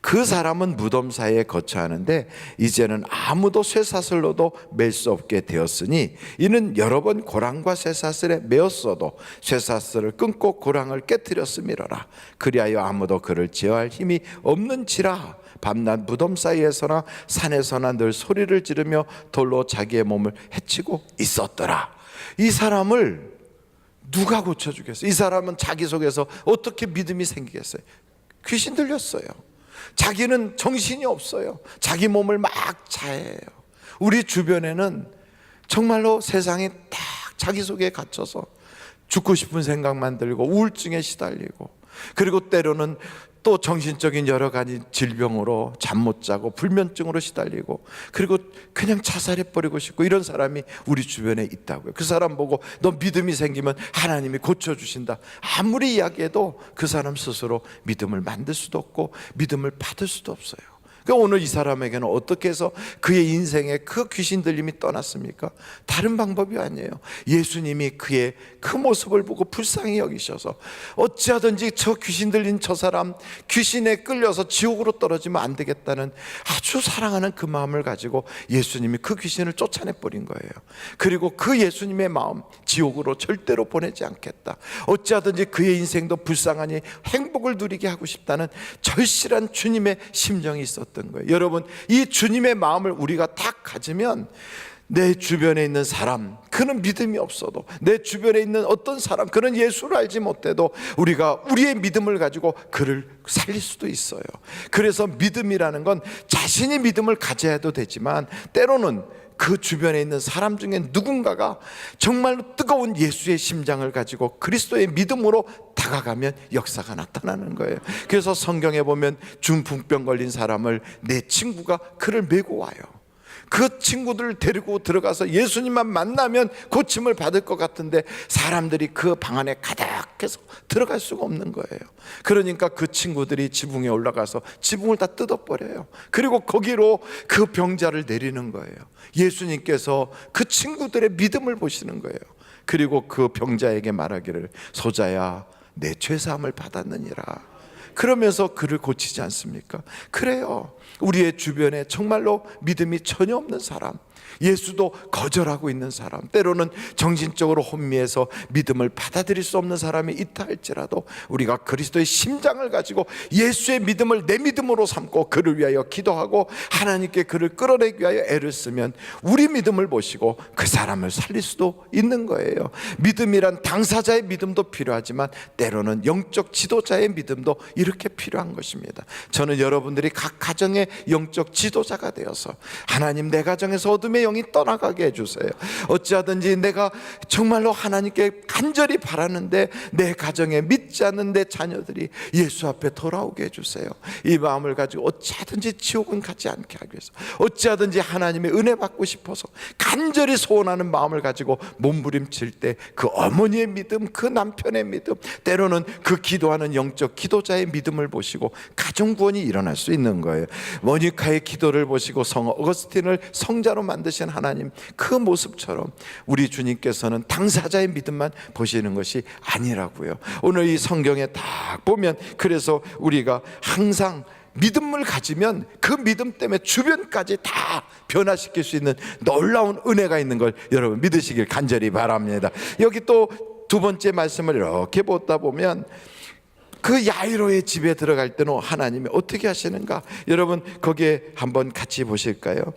B: 그 사람은 무덤 사이에 거처하는데 이제는 아무도 쇠사슬로도 맬 수 없게 되었으니, 이는 여러 번 고랑과 쇠사슬에 매었어도 쇠사슬을 끊고 고랑을 깨뜨렸음이로라. 그리하여 아무도 그를 제어할 힘이 없는지라. 밤낮 무덤 사이에서나 산에서나 늘 소리를 지르며 돌로 자기의 몸을 해치고 있었더라. 이 사람을 누가 고쳐주겠어요? 이 사람은 자기 속에서 어떻게 믿음이 생기겠어요? 귀신 들렸어요. 자기는 정신이 없어요. 자기 몸을 막 자해해요. 우리 주변에는 정말로 세상에 딱 자기 속에 갇혀서 죽고 싶은 생각만 들고 우울증에 시달리고, 그리고 때로는 또 정신적인 여러 가지 질병으로 잠 못 자고 불면증으로 시달리고, 그리고 그냥 자살해버리고 싶고, 이런 사람이 우리 주변에 있다고요. 그 사람 보고 너 믿음이 생기면 하나님이 고쳐주신다 아무리 이야기해도 그 사람 스스로 믿음을 만들 수도 없고 믿음을 받을 수도 없어요. 그러니까 오늘 이 사람에게는 어떻게 해서 그의 인생에 그 귀신 들림이 떠났습니까? 다른 방법이 아니에요. 예수님이 그의 그 모습을 보고 불쌍히 여기셔서 어찌하든지 저 귀신 들린 저 사람 귀신에 끌려서 지옥으로 떨어지면 안 되겠다는 아주 사랑하는 그 마음을 가지고 예수님이 그 귀신을 쫓아내 버린 거예요. 그리고 그 예수님의 마음, 지옥으로 절대로 보내지 않겠다, 어찌하든지 그의 인생도 불쌍하니 행복을 누리게 하고 싶다는 절실한 주님의 심정이 있었던 거예요. 여러분, 이 주님의 마음을 우리가 딱 가지면 내 주변에 있는 사람, 그는 믿음이 없어도, 내 주변에 있는 어떤 사람, 그는 예수를 알지 못해도 우리가 우리의 믿음을 가지고 그를 살릴 수도 있어요. 그래서 믿음이라는 건 자신이 믿음을 가져야도 되지만 때로는 그 주변에 있는 사람 중에 누군가가 정말로 뜨거운 예수의 심장을 가지고 그리스도의 믿음으로 다가가면 역사가 나타나는 거예요. 그래서 성경에 보면 중풍병 걸린 사람을 내 친구가 그를 메고 와요. 그 친구들을 데리고 들어가서 예수님만 만나면 고침을 받을 것 같은데 사람들이 그 방 안에 가득해서 들어갈 수가 없는 거예요. 그러니까 그 친구들이 지붕에 올라가서 지붕을 다 뜯어버려요. 그리고 거기로 그 병자를 내리는 거예요. 예수님께서 그 친구들의 믿음을 보시는 거예요. 그리고 그 병자에게 말하기를, 소자야, 내 죄사함을 받았느니라. 그러면서 그를 고치지 않습니까? 그래요. 우리의 주변에 정말로 믿음이 전혀 없는 사람, 예수도 거절하고 있는 사람, 때로는 정신적으로 혼미해서 믿음을 받아들일 수 없는 사람이 있다 할지라도 우리가 그리스도의 심장을 가지고 예수의 믿음을 내 믿음으로 삼고 그를 위하여 기도하고 하나님께 그를 끌어내기 위하여 애를 쓰면 우리 믿음을 보시고 그 사람을 살릴 수도 있는 거예요. 믿음이란 당사자의 믿음도 필요하지만 때로는 영적 지도자의 믿음도 이렇게 필요한 것입니다. 저는 여러분들이 각 가정의 영적 지도자가 되어서 하나님, 내 가정에서 어둠의 영이 떠나가게 해주세요. 어찌하든지 내가 정말로 하나님께 간절히 바라는데 내 가정에 믿지 않는 내 자녀들이 예수 앞에 돌아오게 해주세요. 이 마음을 가지고 어찌하든지 지옥은 가지 않게 하기 위해서, 어찌하든지 하나님의 은혜 받고 싶어서 간절히 소원하는 마음을 가지고 몸부림칠 때 그 어머니의 믿음, 그 남편의 믿음, 때로는 그 기도하는 영적 기도자의 믿음을 보시고 가정 구원이 일어날 수 있는 거예요. 모니카의 기도를 보시고 성 어거스틴을 성자로 만드신 하나님, 그 모습처럼 우리 주님께서는 당사자의 믿음만 보시는 것이 아니라고요. 오늘 이 성경에 딱 보면, 그래서 우리가 항상 믿음을 가지면 그 믿음 때문에 주변까지 다 변화시킬 수 있는 놀라운 은혜가 있는 걸 여러분 믿으시길 간절히 바랍니다. 여기 또 두 번째 말씀을 이렇게 보다 보면 그 야이로의 집에 들어갈 때는 하나님이 어떻게 하시는가, 여러분 거기에 한번 같이 보실까요?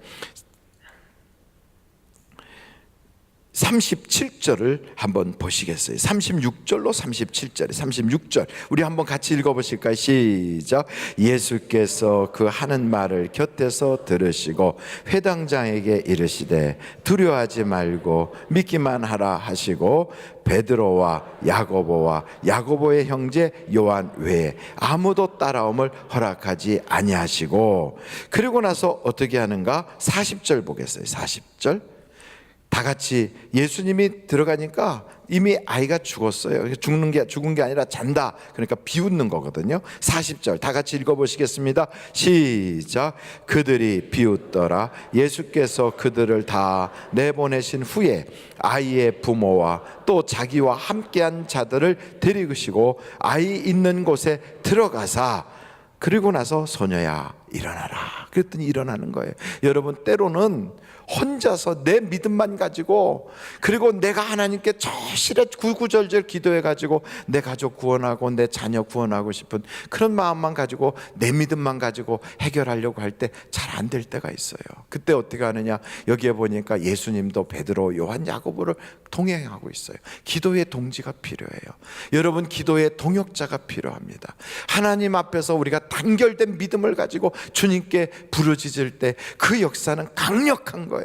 B: 37절을 한번 보시겠어요? 36절로 37절에 36절 우리 한번 같이 읽어보실까요? 시작. 예수께서 그 하는 말을 곁에서 들으시고 회당장에게 이르시되 두려워하지 말고 믿기만 하라 하시고 베드로와 야고보와 야고보의 형제 요한 외에 아무도 따라옴을 허락하지 아니하시고, 그리고 나서 어떻게 하는가? 40절 보겠어요. 40절 다 같이 예수님이 들어가니까 이미 아이가 죽었어요. 죽은 게 아니라 잔다. 그러니까 비웃는 거거든요. 40절 다 같이 읽어보시겠습니다. 시작. 그들이 비웃더라. 예수께서 그들을 다 내보내신 후에 아이의 부모와 또 자기와 함께한 자들을 데리시고 아이 있는 곳에 들어가사, 그리고 나서 소녀야 일어나라 그랬더니 일어나는 거예요. 여러분, 때로는 혼자서 내 믿음만 가지고, 그리고 내가 하나님께 절실히 구구절절 기도해 가지고 내 가족 구원하고 내 자녀 구원하고 싶은 그런 마음만 가지고 내 믿음만 가지고 해결하려고 할 때 잘 안 될 때가 있어요. 그때 어떻게 하느냐, 여기에 보니까 예수님도 베드로, 요한, 야고보를 동행하고 있어요. 기도의 동지가 필요해요. 여러분, 기도의 동역자가 필요합니다. 하나님 앞에서 우리가 단결된 믿음을 가지고 주님께 부르짖을 때 그 역사는 강력한 거예요.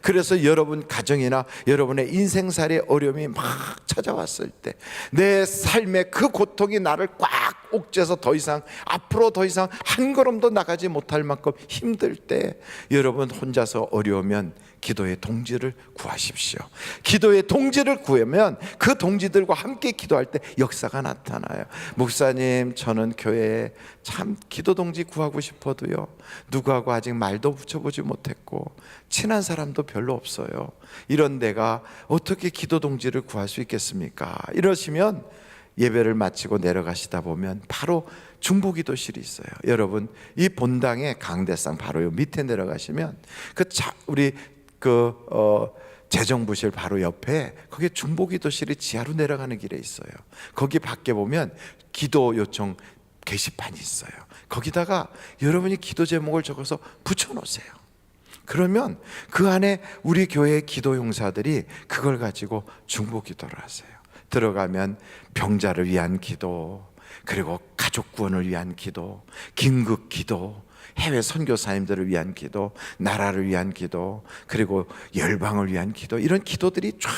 B: 그래서 여러분 가정이나 여러분의 인생살이의 어려움이 막 찾아왔을 때, 내 삶의 그 고통이 나를 꽉 옥죄서 더 이상 앞으로 더 이상 한 걸음도 나가지 못할 만큼 힘들 때, 여러분 혼자서 어려우면 기도의 동지를 구하십시오. 기도의 동지를 구하면 그 동지들과 함께 기도할 때 역사가 나타나요. 목사님, 저는 교회에 참 기도 동지 구하고 싶어도요, 누구하고 아직 말도 붙여보지 못했고 친한 사람도 별로 없어요. 이런 데가 어떻게 기도 동지를 구할 수 있겠습니까? 이러시면 예배를 마치고 내려가시다 보면 바로 중보기도실이 있어요. 여러분, 이 본당의 강대상 바로 요 밑에 내려가시면 우리 재정부실 바로 옆에 거기에 중보기도실이 지하로 내려가는 길에 있어요. 거기 밖에 보면 기도 요청 게시판이 있어요. 거기다가 여러분이 기도 제목을 적어서 붙여놓으세요. 그러면 그 안에 우리 교회의 기도 용사들이 그걸 가지고 중보기도를 하세요. 들어가면 병자를 위한 기도, 그리고 가족 구원을 위한 기도, 긴급 기도, 해외 선교사님들을 위한 기도, 나라를 위한 기도, 그리고 열방을 위한 기도, 이런 기도들이 쫙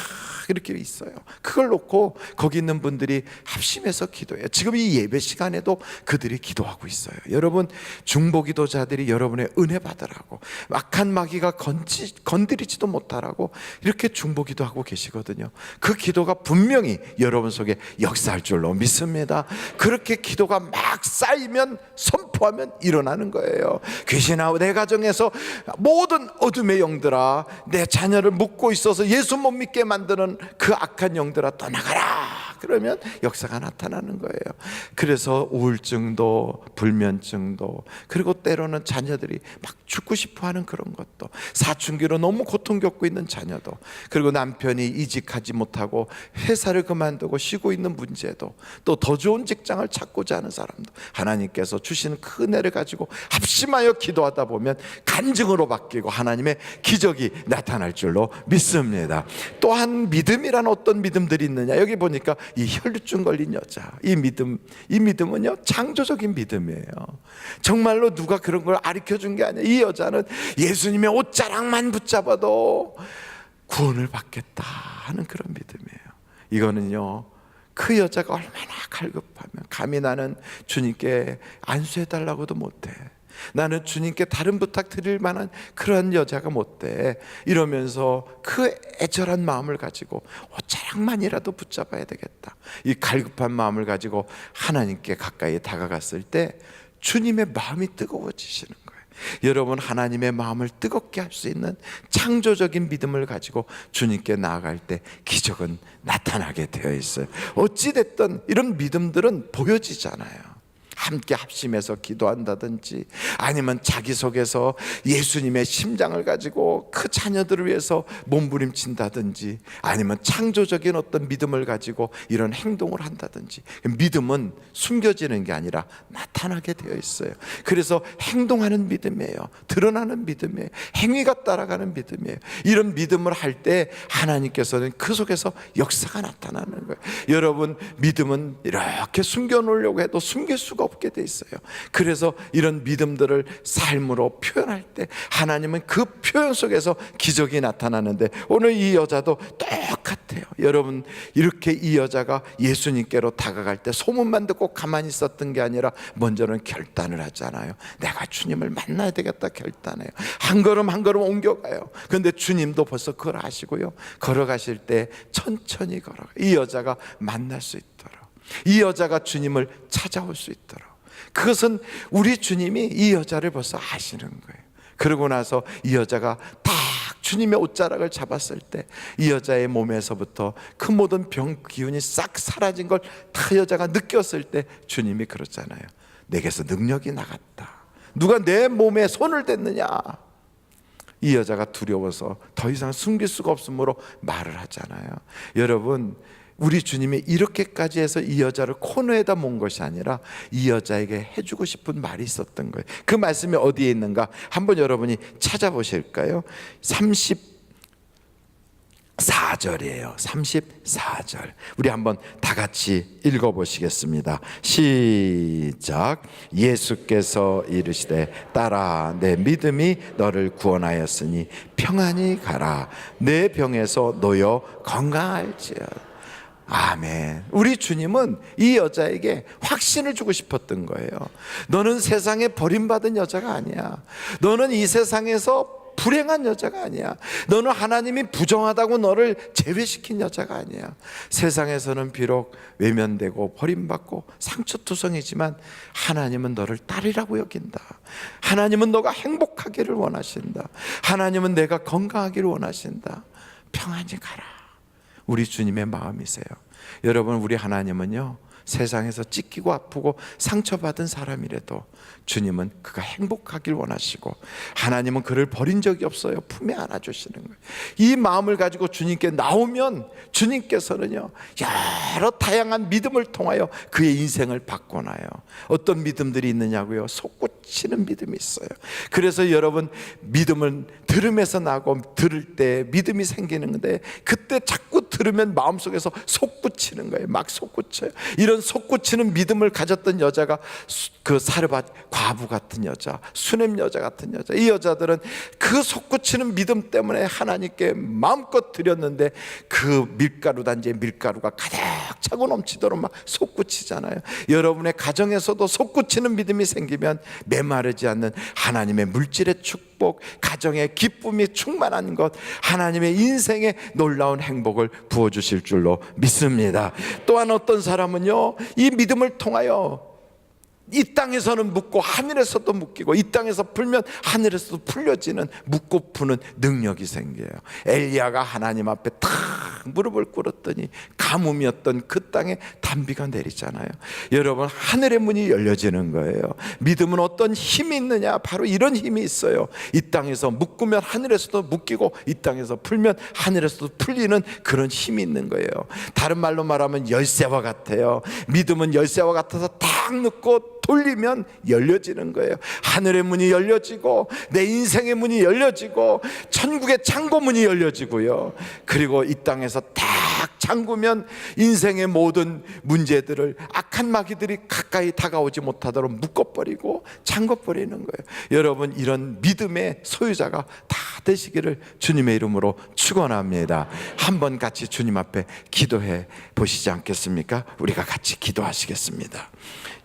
B: 이렇게 있어요. 그걸 놓고 거기 있는 분들이 합심해서 기도해요. 지금 이 예배 시간에도 그들이 기도하고 있어요. 여러분, 중보기도자들이 여러분의 은혜 받으라고, 악한 마귀가 건드리지도 못하라고 이렇게 중보기도하고 계시거든요. 그 기도가 분명히 여러분 속에 역사할 줄로 믿습니다. 그렇게 기도가 막 쌓이면, 선포하면 일어나는 거예요. 귀신아, 내 가정에서 모든 어둠의 영들아, 내 자녀를 묶고 있어서 예수 못 믿게 만드는 그 악한 영들아, 떠나가라. 그러면 역사가 나타나는 거예요. 그래서 우울증도, 불면증도, 그리고 때로는 자녀들이 막 죽고 싶어하는 그런 것도, 사춘기로 너무 고통 겪고 있는 자녀도, 그리고 남편이 이직하지 못하고 회사를 그만두고 쉬고 있는 문제도, 또 더 좋은 직장을 찾고자 하는 사람도 하나님께서 주시는 그 은혜를 가지고 합심하여 기도하다 보면 간증으로 바뀌고 하나님의 기적이 나타날 줄로 믿습니다. 또한 믿음이란 어떤 믿음들이 있느냐, 여기 보니까 이 혈루증 걸린 여자, 이 믿음은요 창조적인 믿음이에요. 정말로 누가 그런 걸 가르쳐 준 게 아니에요. 이 여자는 예수님의 옷자락만 붙잡아도 구원을 받겠다 하는 그런 믿음이에요. 이거는요, 그 여자가 얼마나 갈급하면, 감히 나는 주님께 안수해달라고도 못해, 나는 주님께 다른 부탁 드릴 만한 그런 여자가 못돼, 이러면서 그 애절한 마음을 가지고 옷자락만이라도 붙잡아야 되겠다, 이 갈급한 마음을 가지고 하나님께 가까이 다가갔을 때 주님의 마음이 뜨거워지시는 거예요. 여러분, 하나님의 마음을 뜨겁게 할 수 있는 창조적인 믿음을 가지고 주님께 나아갈 때 기적은 나타나게 되어 있어요. 어찌됐든 이런 믿음들은 보여지잖아요. 함께 합심해서 기도한다든지, 아니면 자기 속에서 예수님의 심장을 가지고 그 자녀들을 위해서 몸부림친다든지, 아니면 창조적인 어떤 믿음을 가지고 이런 행동을 한다든지, 믿음은 숨겨지는 게 아니라 나타나게 되어 있어요. 그래서 행동하는 믿음이에요. 드러나는 믿음이에요. 행위가 따라가는 믿음이에요. 이런 믿음을 할 때 하나님께서는 그 속에서 역사가 나타나는 거예요. 여러분, 믿음은 이렇게 숨겨놓으려고 해도 숨길 수가 없게 돼 있어요. 그래서 이런 믿음들을 삶으로 표현할 때 하나님은 그 표현 속에서 기적이 나타나는데, 오늘 이 여자도 똑같아요. 여러분, 이렇게 이 여자가 예수님께로 다가갈 때 소문만 듣고 가만히 있었던 게 아니라 먼저는 결단을 하잖아요. 내가 주님을 만나야 되겠다 결단해요. 한 걸음 한 걸음 옮겨가요. 그런데 주님도 벌써 그걸 아시고요, 걸어가실 때 천천히 걸어가요. 이 여자가 만날 수 있도록, 이 여자가 주님을 찾아올 수 있도록. 그것은 우리 주님이 이 여자를 벌써 아시는 거예요. 그러고 나서 이 여자가 딱 주님의 옷자락을 잡았을 때 이 여자의 몸에서부터 그 모든 병 기운이 싹 사라진 걸 다 여자가 느꼈을 때 주님이 그러잖아요. 내게서 능력이 나갔다. 누가 내 몸에 손을 댔느냐. 이 여자가 두려워서 더 이상 숨길 수가 없으므로 말을 하잖아요. 여러분, 우리 주님이 이렇게까지 해서 이 여자를 코너에다 모은 것이 아니라 이 여자에게 해주고 싶은 말이 있었던 거예요. 그 말씀이 어디에 있는가 한번 여러분이 찾아보실까요? 34절이에요. 34절. 우리 한번 다 같이 읽어보시겠습니다. 시작. 예수께서 이르시되 딸아, 내 믿음이 너를 구원하였으니 평안히 가라. 내 병에서 놓여 건강할지어다. 아멘. 우리 주님은 이 여자에게 확신을 주고 싶었던 거예요. 너는 세상에 버림받은 여자가 아니야. 너는 이 세상에서 불행한 여자가 아니야. 너는 하나님이 부정하다고 너를 제외시킨 여자가 아니야. 세상에서는 비록 외면되고 버림받고 상처투성이지만 하나님은 너를 딸이라고 여긴다. 하나님은 너가 행복하기를 원하신다. 하나님은 내가 건강하기를 원하신다. 평안히 가라. 우리 주님의 마음이세요. 여러분, 우리 하나님은요, 세상에서 찢기고 아프고 상처받은 사람이라도 주님은 그가 행복하길 원하시고, 하나님은 그를 버린 적이 없어요. 품에 안아주시는 거예요. 이 마음을 가지고 주님께 나오면 주님께서는요, 여러 다양한 믿음을 통하여 그의 인생을 바꿔놔요. 어떤 믿음들이 있느냐고요? 솟구치는 믿음이 있어요. 그래서 여러분, 믿음은 들음에서 나고 들을 때 믿음이 생기는 건데, 그때 자꾸 들으면 마음속에서 솟구치는 거예요. 막 솟구쳐요. 이런 솟구치는 믿음을 가졌던 여자가 그 사르밧 과부 같은 여자, 수넴 여자 같은 여자, 이 여자들은 그 솟구치는 믿음 때문에 하나님께 마음껏 드렸는데 그 밀가루 단지에 밀가루가 가득 차고 넘치도록 막 솟구치잖아요. 여러분의 가정에서도 솟구치는 믿음이 생기면 메마르지 않는 하나님의 물질의 축복, 가정의 기쁨이 충만한 것, 하나님의 인생에 놀라운 행복을 부어주실 줄로 믿습니다. 또한 어떤 사람은요, 이 믿음을 통하여 이 땅에서는 묻고 하늘에서도 묶이고, 이 땅에서 풀면 하늘에서도 풀려지는 묻고 푸는 능력이 생겨요. 엘리야가 하나님 앞에 탁 무릎을 꿇었더니 가뭄이었던 그 땅에 단비가 내리잖아요. 여러분, 하늘의 문이 열려지는 거예요. 믿음은 어떤 힘이 있느냐? 바로 이런 힘이 있어요. 이 땅에서 묶으면 하늘에서도 묶이고, 이 땅에서 풀면 하늘에서도 풀리는 그런 힘이 있는 거예요. 다른 말로 말하면 열쇠와 같아요. 믿음은 열쇠와 같아서 탁 넣고 돌리면 열려지는 거예요. 하늘의 문이 열려지고, 내 인생의 문이 열려지고, 천국의 창고문이 열려지고요. 그리고 이 땅에서 딱 잠그면 인생의 모든 문제들을 악한 마귀들이 가까이 다가오지 못하도록 묶어버리고 잠궈버리는 거예요. 여러분, 이런 믿음의 소유자가 다 되시기를 주님의 이름으로 축원합니다. 한번 같이 주님 앞에 기도해 보시지 않겠습니까? 우리가 같이 기도하시겠습니다.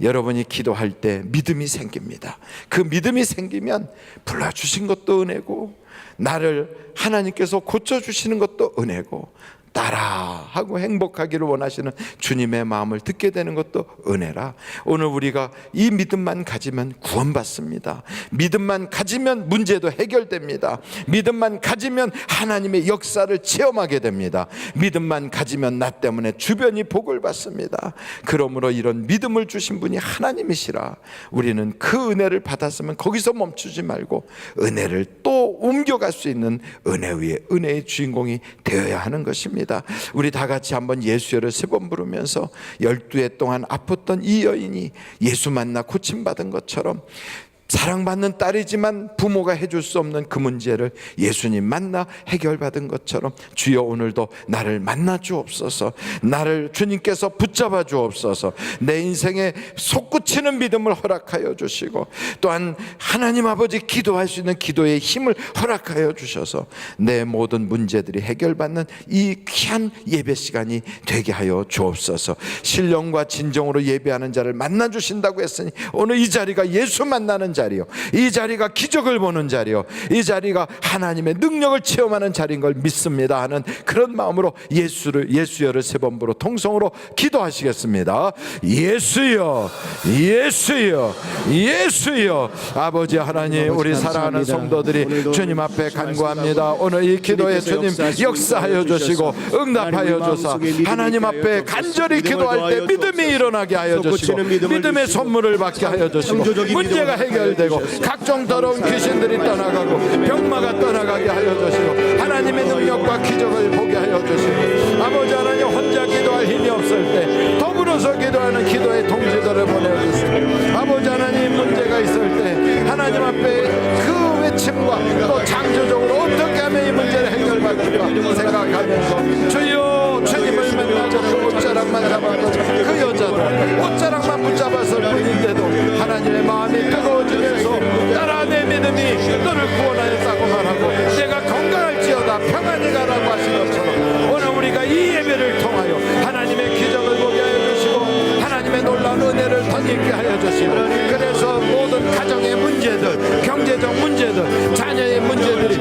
B: 여러분이 기도할 때 믿음이 생깁니다. 그 믿음이 생기면 불러주신 것도 은혜고, 나를 하나님께서 고쳐주시는 것도 은혜고, 따라하고 행복하기를 원하시는 주님의 마음을 듣게 되는 것도 은혜라. 오늘 우리가 이 믿음만 가지면 구원받습니다. 믿음만 가지면 문제도 해결됩니다. 믿음만 가지면 하나님의 역사를 체험하게 됩니다. 믿음만 가지면 나 때문에 주변이 복을 받습니다. 그러므로 이런 믿음을 주신 분이 하나님이시라. 우리는 그 은혜를 받았으면 거기서 멈추지 말고 은혜를 또 옮겨갈 수 있는 은혜 위에 은혜의 주인공이 되어야 하는 것입니다. 우리 다 같이 한번 예수여를 3번 부르면서 12해 동안 아팠던 이 여인이 예수 만나 고침받은 것처럼, 사랑받는 딸이지만 부모가 해줄 수 없는 그 문제를 예수님 만나 해결받은 것처럼, 주여 오늘도 나를 만나 주옵소서. 나를 주님께서 붙잡아 주옵소서. 내 인생에 솟구치는 믿음을 허락하여 주시고, 또한 하나님 아버지 기도할 수 있는 기도의 힘을 허락하여 주셔서 내 모든 문제들이 해결받는 이 귀한 예배 시간이 되게 하여 주옵소서. 신령과 진정으로 예배하는 자를 만나 주신다고 했으니 오늘 이 자리가 예수 만나는 자리요, 이 자리가 기적을 보는 자리요, 이 자리가 하나님의 능력을 체험하는 자리인 걸 믿습니다 하는 그런 마음으로 예수여를 3번 부르 통성으로 기도하시겠습니다. 예수여, 예수여, 예수여. 아버지 하나님, 우리 사랑하는 성도들이 주님 앞에 간구합니다. 오늘 이 기도에 주님 역사하여 주시고 응답하여 주사 하나님 앞에 간절히 기도할 때 믿음이 일어나게 하여 주시고, 믿음의 선물을 받게 하여 주시고, 문제가 해결 되고 각종 더러운 귀신들이 떠나가고 병마가 떠나가게 하여 주시고, 하나님의 능력과 기적을 보게 하여 주시고, 아버지 하나님, 혼자 기도할 힘이 없을 때 더불어서 기도하는 기도의 동지들을 보내주시고, 아버지 하나님, 문제가 있을 때 하나님 앞에 그 외침과 또 창조적으로 어떻게 하면 이 문제를 해결받을까 생각하면서, 주여 주님을 만나서 그 옷자락만 잡았던 그 여자도 옷자락만 붙잡았을 뿐인데도 하나님의 마음이 뜨거워지면서 따라 내 믿음이 너를 구원하였다고 말하고 내가 건강할지어다 평안히 가라고 하신 것처럼, 오늘 우리가 이 예배를 통하여 하나님의 기적을 보게 하여 주시고 하나님의 놀라운 은혜를 덧입게 하여 주시고, 그래서 모든 가정의 문제들, 경제적 문제들, 자녀의 문제들이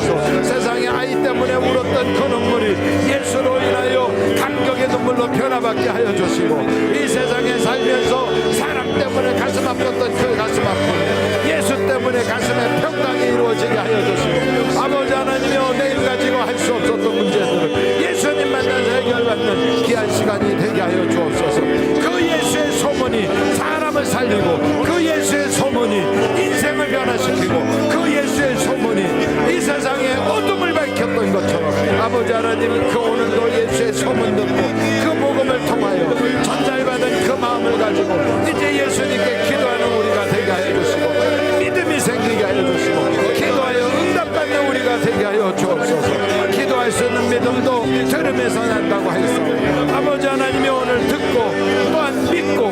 B: 주옵소서. 세상에 아이 때문에 울었던 그 눈물이 예수로 인하여 감격의 눈물로 변화받게 하여 주시고, 이 세상에 살면서 사람 때문에 가슴 아팠던 그 가슴 아픔 예수 때문에 가슴에 평강이 이루어지게 하여 주시고, 아버지 하나님이여 내일 가지고 할 수 없었던 문제들을 예수님 만나서 해결받는 귀한 시간이 되게 하여 주옵소서. 그 예수의 소문이 사람을 살리고, 그 예수의 소문이 인생을 변화시키고, 그 예수의 소문이 이 세상에 어둠을 밝혔던 것처럼 아버지 하나님, 그 오늘도 예수의 소문 듣고 그 복음을 통하여 전달받은 그 마음을 가지고 이제 예수님께 기도하는 우리가 되게 하여 주시고, 믿음이 생기게 하여 주시고, 기도하여 응답받는 우리가 되게 하여 주옵소서. 기도할 수 있는 믿음도 들음에서 난다고 하였습니다. 아버지 하나님이 오늘 듣고 또한 믿고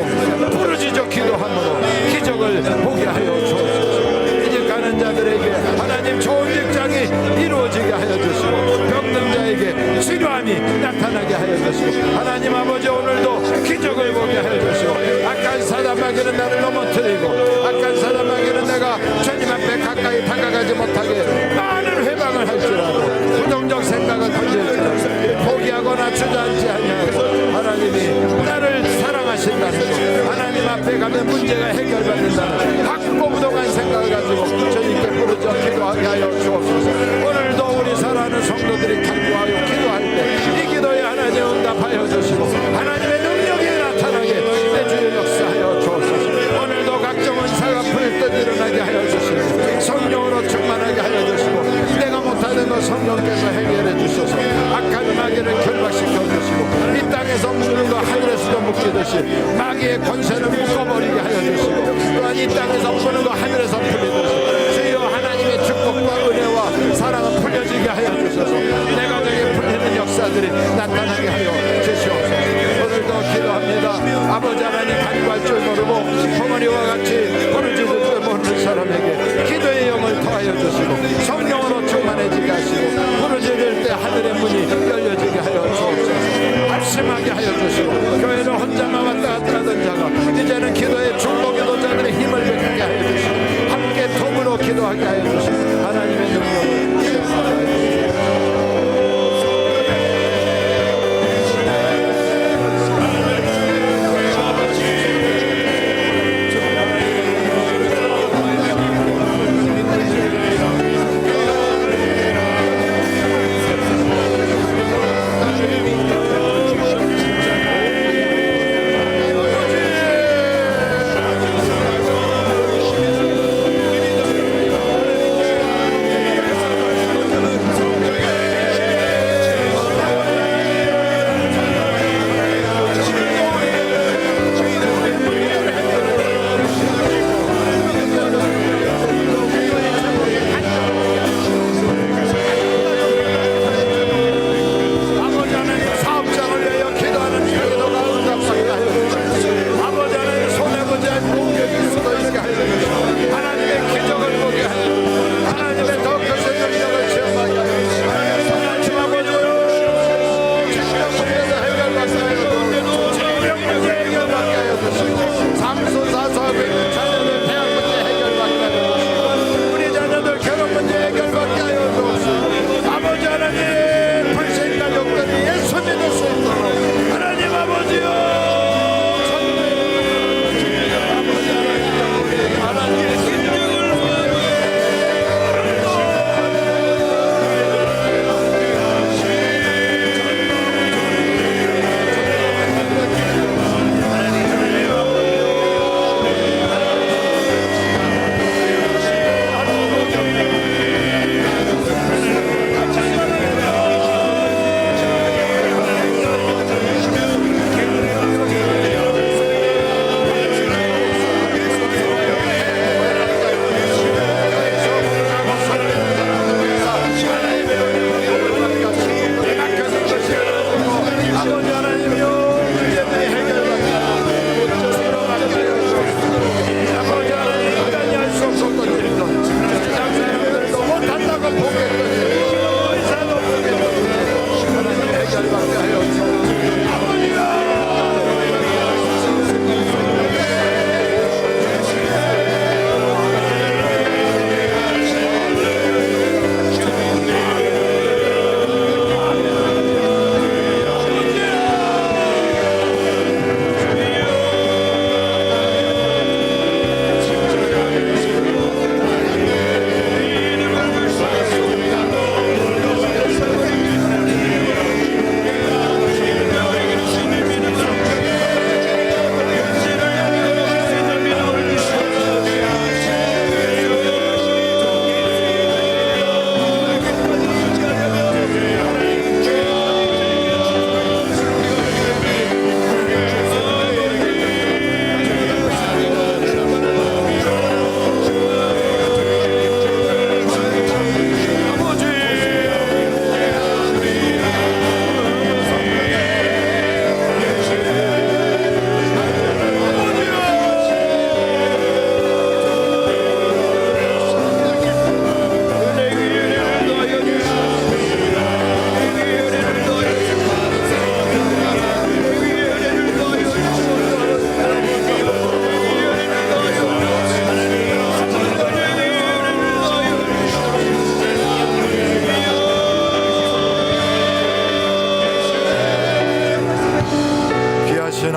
B: 부르짖어 기도함으로 기적을 보게 하여 주옵소서. 이제 가는 자들에게 하나님 좋은 직장이 이루어지게 하여 주시고, 병든 자에게 치료함이 나타나게 하여 주시고, 하나님 아버지 오늘도 기적을 보게 하여 주시고, 악한 사람에게는 나를 넘어뜨리고, 악한 사람에게는 내가 주님 앞에 가까이 다가가지 못하게 많은 회방을 할지라도, 부정적 생각을 던질지라도 포기하거나 주저앉지 아니하고, 하나님이 나를 사랑하신다는 것, 하나님 앞에 가면 문제가 해결받는다는 확고부동한 생각을 가지고 주님께 부르짖어 기도하게 하여 주옵소서. 오늘도 우리 사랑하는 성도들이 간구하여 기도할 때 이 기도에 하나님 응답하여 주시고, 하나님의 능력이 나타나게 내 주의 역사하여 주옵소서. 오늘도 각종 은사가 불뜻 일어나게 하여 주시고, 성령으로 충만하게 하여 주시고, 내가 못하는 것 성령께서 해결해 주셔서 악한 마귀를 결박시켜 주시고, 이 땅에서 묶는 거 하늘에서도 묶이듯이 마귀의 권세를 묶어버리게 하여 주시고, 또한 이 땅에서 푸는 거 하늘에서 풀리듯이 주여 하나님의 축복과 은혜와 사랑은 풀려지게 하여 주셔서 내 가정에 풀리는 역사들이 나타나게 하여 주시옵소서. 오늘도 기도합니다. 아버지 하나님, 간구할 줄 모르고 부모님과 같이 부르짖을 줄 모르는 사람에게 기도의 영을 더하여 주시고, 성령으로 충만해지게 하시고, 부르짖을 때 하늘의 문이 열려지게 하여 주옵소서. 합심하게 하여 주시고, 교회를 혼자만 왔다 갔다 하던 자가 이제는 기도의 중보 기도자들의 힘을 베끼게 하여 주시고, 함께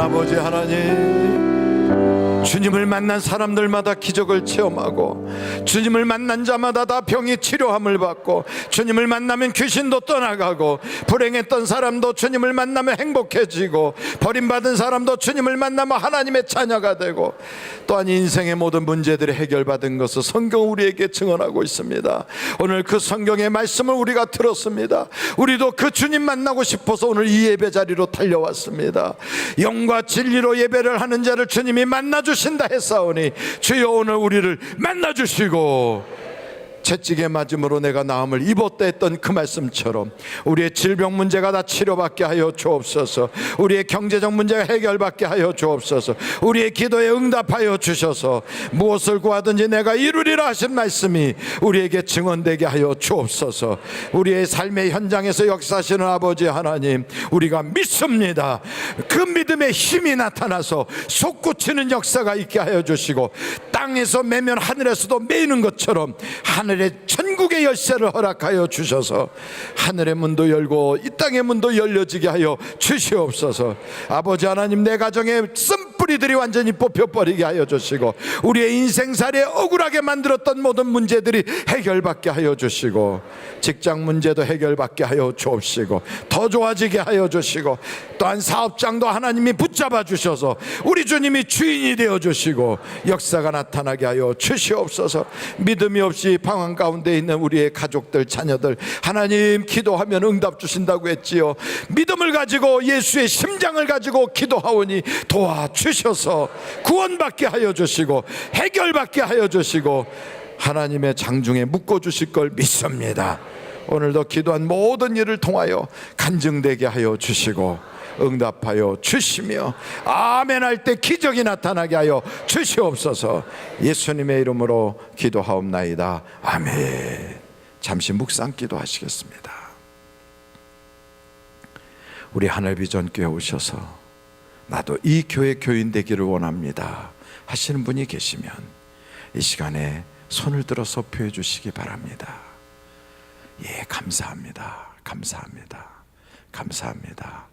B: 아버지 하나님, 주님을 만난 사람들마다 기적을 체험하고 주님을 만난 자마다 다 병이 치료함을 받고 주님을 만나면 귀신도 떠나가고 불행했던 사람도 주님을 만나면 행복해지고 버림받은 사람도 주님을 만나면 하나님의 자녀가 되고 또한 인생의 모든 문제들이 해결받은 것을 성경 우리에게 증언하고 있습니다. 오늘 그 성경의 말씀을 우리가 들었습니다. 우리도 그 주님 만나고 싶어서 오늘 이 예배 자리로 달려왔습니다. 영과 진리로 예배를 하는 자를 주님이 만나주신다 했사오니 주여 오늘 우리를 만나주시고 채찍에 맞음으로 내가 나음을 입었다 했던 그 말씀처럼 우리의 질병 문제가 다 치료받게 하여 주옵소서. 우리의 경제적 문제가 해결받게 하여 주옵소서. 우리의 기도에 응답하여 주셔서 무엇을 구하든지 내가 이루리라 하신 말씀이 우리에게 증언되게 하여 주옵소서. 우리의 삶의 현장에서 역사하시는 아버지 하나님, 우리가 믿습니다. 그 믿음의 힘이 나타나서 솟구치는 역사가 있게 하여 주시고 땅에서 매면 하늘에서도 매이는 것처럼 하늘의 천국의 열쇠를 허락하여 주셔서 하늘의 문도 열고 이 땅의 문도 열려지게 하여 주시옵소서. 아버지 하나님, 내 가정에 쓴뿌리들이 완전히 뽑혀버리게 하여 주시고 우리의 인생살이에 억울하게 만들었던 모든 문제들이 해결받게 하여 주시고 직장 문제도 해결받게 하여 주옵시고 더 좋아지게 하여 주시고 또한 사업장도 하나님이 붙잡아 주셔서 우리 주님이 주인이 되어 주시고 역사가 나타나게 하여 주시옵소서. 믿음이 없이 방황 가운데 있는 우리의 가족들, 자녀들, 하나님 기도하면 응답 주신다고 했지요. 믿음을 가지고 예수의 심장을 가지고 기도하오니 도와주셔서 구원받게 하여 주시고 해결받게 하여 주시고 하나님의 장중에 묶어주실 걸 믿습니다. 오늘도 기도한 모든 일을 통하여 간증되게 하여 주시고 응답하여 주시며 아멘 할 때 기적이 나타나게 하여 주시옵소서. 예수님의 이름으로 기도하옵나이다. 아멘. 잠시 묵상 기도하시겠습니다. 우리 하늘비전 교회 오셔서 나도 이 교회 교인 되기를 원합니다 하시는 분이 계시면 이 시간에 손을 들어서 표해 주시기 바랍니다. 예, 감사합니다. 감사합니다. 감사합니다.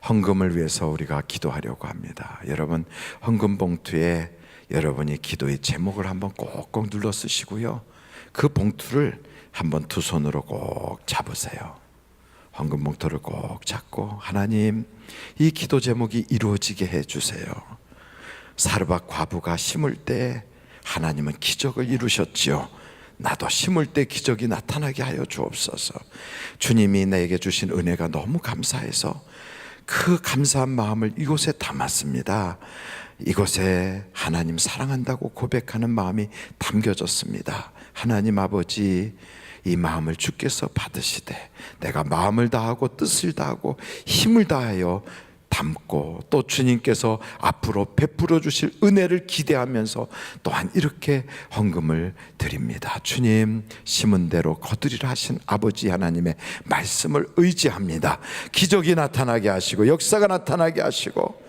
B: 헌금을 위해서 우리가 기도하려고 합니다. 여러분, 헌금 봉투에 여러분이 기도의 제목을 한번 꼭꼭 눌러 쓰시고요, 그 봉투를 한번 두 손으로 꼭 잡으세요. 헌금 봉투를 꼭 잡고 하나님, 이 기도 제목이 이루어지게 해주세요. 사르밧 과부가 심을 때 하나님은 기적을 이루셨지요. 나도 심을 때 기적이 나타나게 하여 주옵소서. 주님이 내게 주신 은혜가 너무 감사해서 그 감사한 마음을 이곳에 담았습니다. 이곳에 하나님 사랑한다고 고백하는 마음이 담겨졌습니다. 하나님 아버지, 이 마음을 주께서 받으시되 내가 마음을 다하고 뜻을 다하고 힘을 다하여 담고 또 주님께서 앞으로 베풀어 주실 은혜를 기대하면서 또한 이렇게 헌금을 드립니다. 주님, 심은 대로 거두리라 하신 아버지 하나님의 말씀을 의지합니다. 기적이 나타나게 하시고 역사가 나타나게 하시고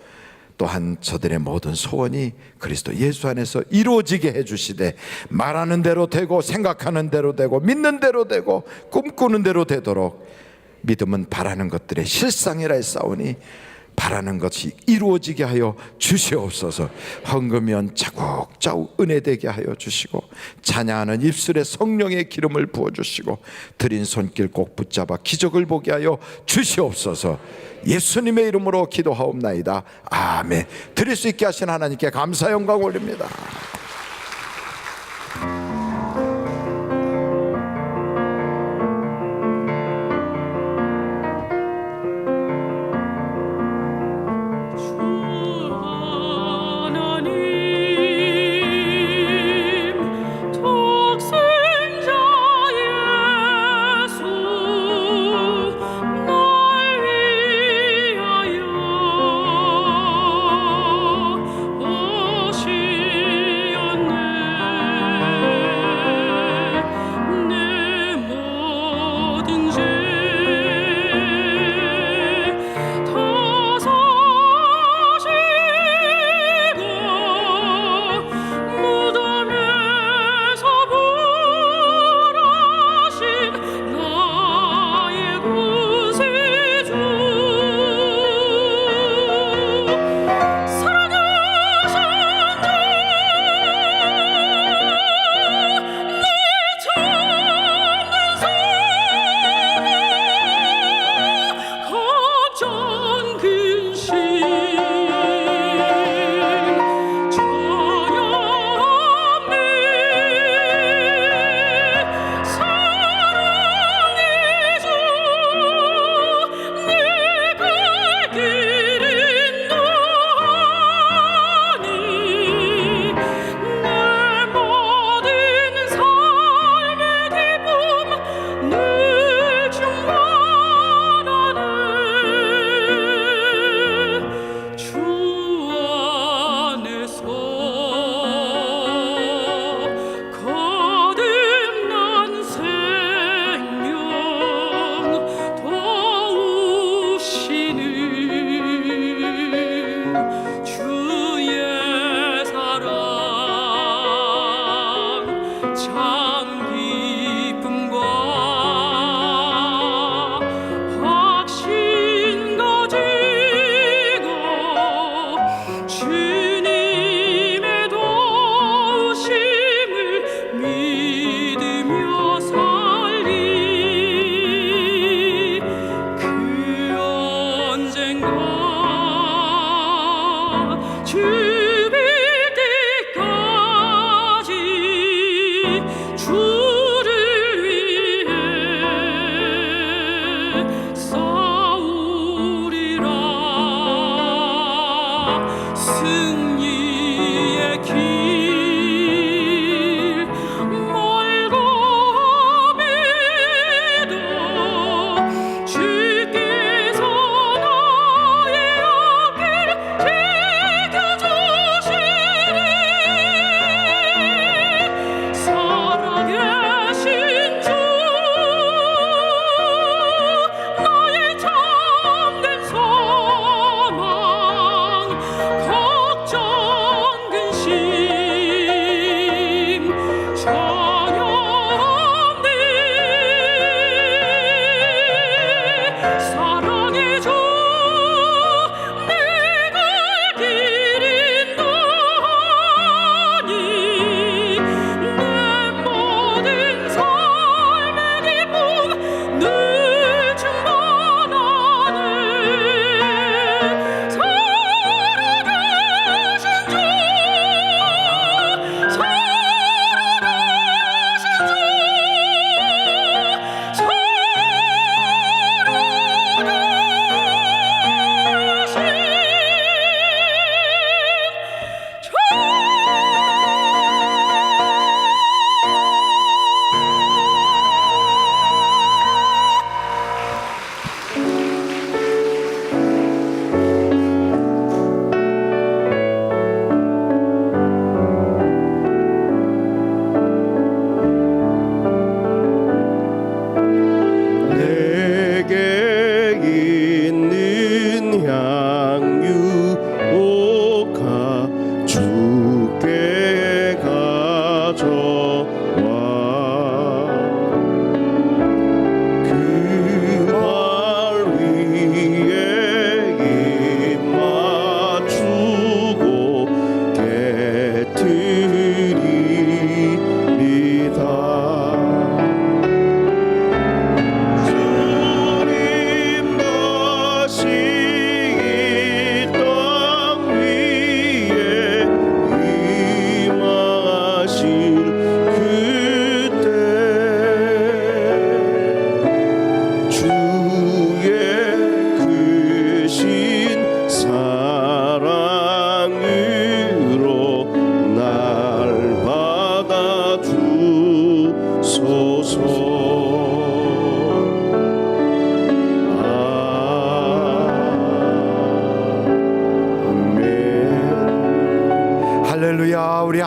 B: 또한 저들의 모든 소원이 그리스도 예수 안에서 이루어지게 해주시되 말하는 대로 되고 생각하는 대로 되고 믿는 대로 되고 꿈꾸는 대로 되도록 믿음은 바라는 것들의 실상이라 했사오니 바라는 것이 이루어지게 하여 주시옵소서. 헌금면 자국자국 은혜되게 하여 주시고 찬양하는 입술에 성령의 기름을 부어주시고 드린 손길 꼭 붙잡아 기적을 보게 하여 주시옵소서. 예수님의 이름으로 기도하옵나이다. 아멘. 드릴 수 있게 하신 하나님께 감사 영광 올립니다.
F: 오신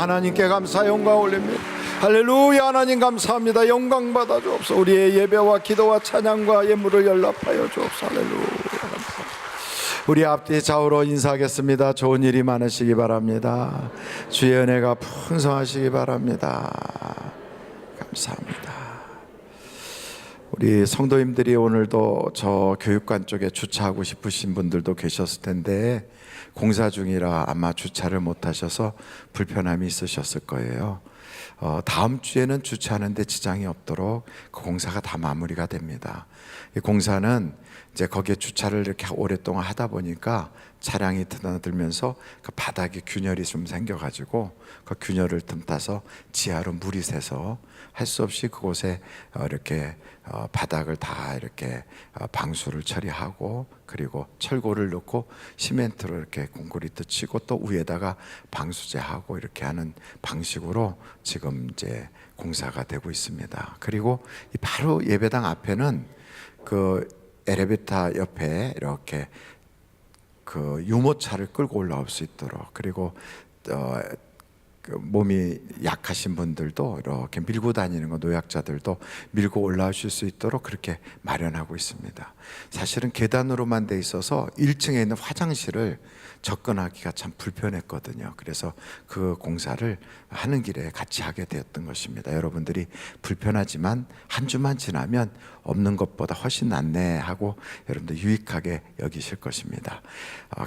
B: 하나님께 감사 영광 올립니다. 할렐루야. 하나님 감사합니다. 영광 받아 주옵소서. 우리의 예배와 기도와 찬양과 예물을 연락하여 주옵소서. 할렐루야. 우리 앞뒤 좌우로 인사하겠습니다. 좋은 일이 많으시기 바랍니다. 주의 은혜가 풍성하시기 바랍니다. 감사합니다. 우리 성도님들이 오늘도 저 교육관 쪽에 주차하고 싶으신 분들도 계셨을 텐데 공사 중이라 아마 주차를 못 하셔서 불편함이 있으셨을 거예요. 다음 주에는 주차하는데 지장이 없도록 그 공사가 다 마무리가 됩니다. 이 공사는 이제 거기에 주차를 이렇게 오랫동안 하다 보니까 차량이 드나들면서 그 바닥에 균열이 좀 생겨가지고 그 균열을 틈타서 지하로 물이 새서 할 수 없이 그곳에 이렇게 바닥을 다 이렇게 방수를 처리하고 그리고 철골을 넣고 시멘트로 이렇게 콘크리트 치고 또 위에다가 방수제하고 이렇게 하는 방식으로 지금 이제 공사가 되고 있습니다. 그리고 이 바로 예배당 앞에는 그 엘리베이터 옆에 이렇게 그 유모차를 끌고 올라올 수 있도록 그리고 그 몸이 약하신 분들도 이렇게 밀고 다니는 거 노약자들도 밀고 올라오실 수 있도록 그렇게 마련하고 있습니다. 사실은 계단으로만 돼 있어서 1층에 있는 화장실을 접근하기가 참 불편했거든요. 그래서 그 공사를 하는 길에 같이 하게 되었던 것입니다. 여러분들이 불편하지만 한 주만 지나면 없는 것보다 훨씬 낫네 하고 여러분들 유익하게 여기실 것입니다.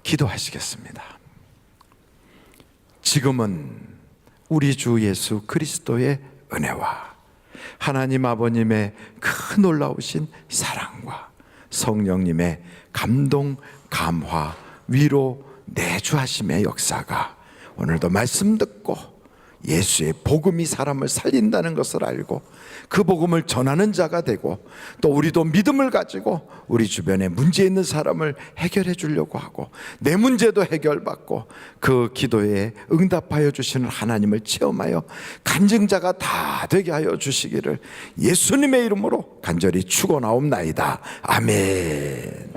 B: 기도하시겠습니다. 지금은 우리 주 예수 그리스도의 은혜와 하나님 아버님의 큰 놀라우신 사랑과 성령님의 감동, 감화, 위로, 내주하심의 역사가 오늘도 말씀 듣고 예수의 복음이 사람을 살린다는 것을 알고 그 복음을 전하는 자가 되고 또 우리도 믿음을 가지고 우리 주변에 문제 있는 사람을 해결해 주려고 하고 내 문제도 해결받고 그 기도에 응답하여 주시는 하나님을 체험하여 간증자가 다 되게 하여 주시기를 예수님의 이름으로 간절히 축원하옵나이다. 아멘.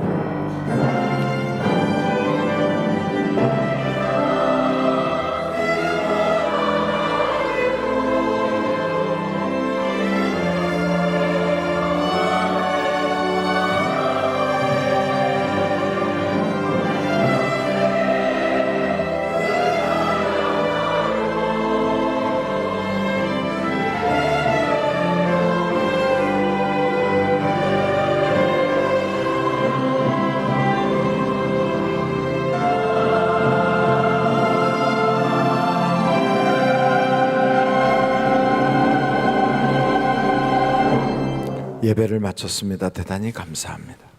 B: 예배를 마쳤습니다. 대단히 감사합니다.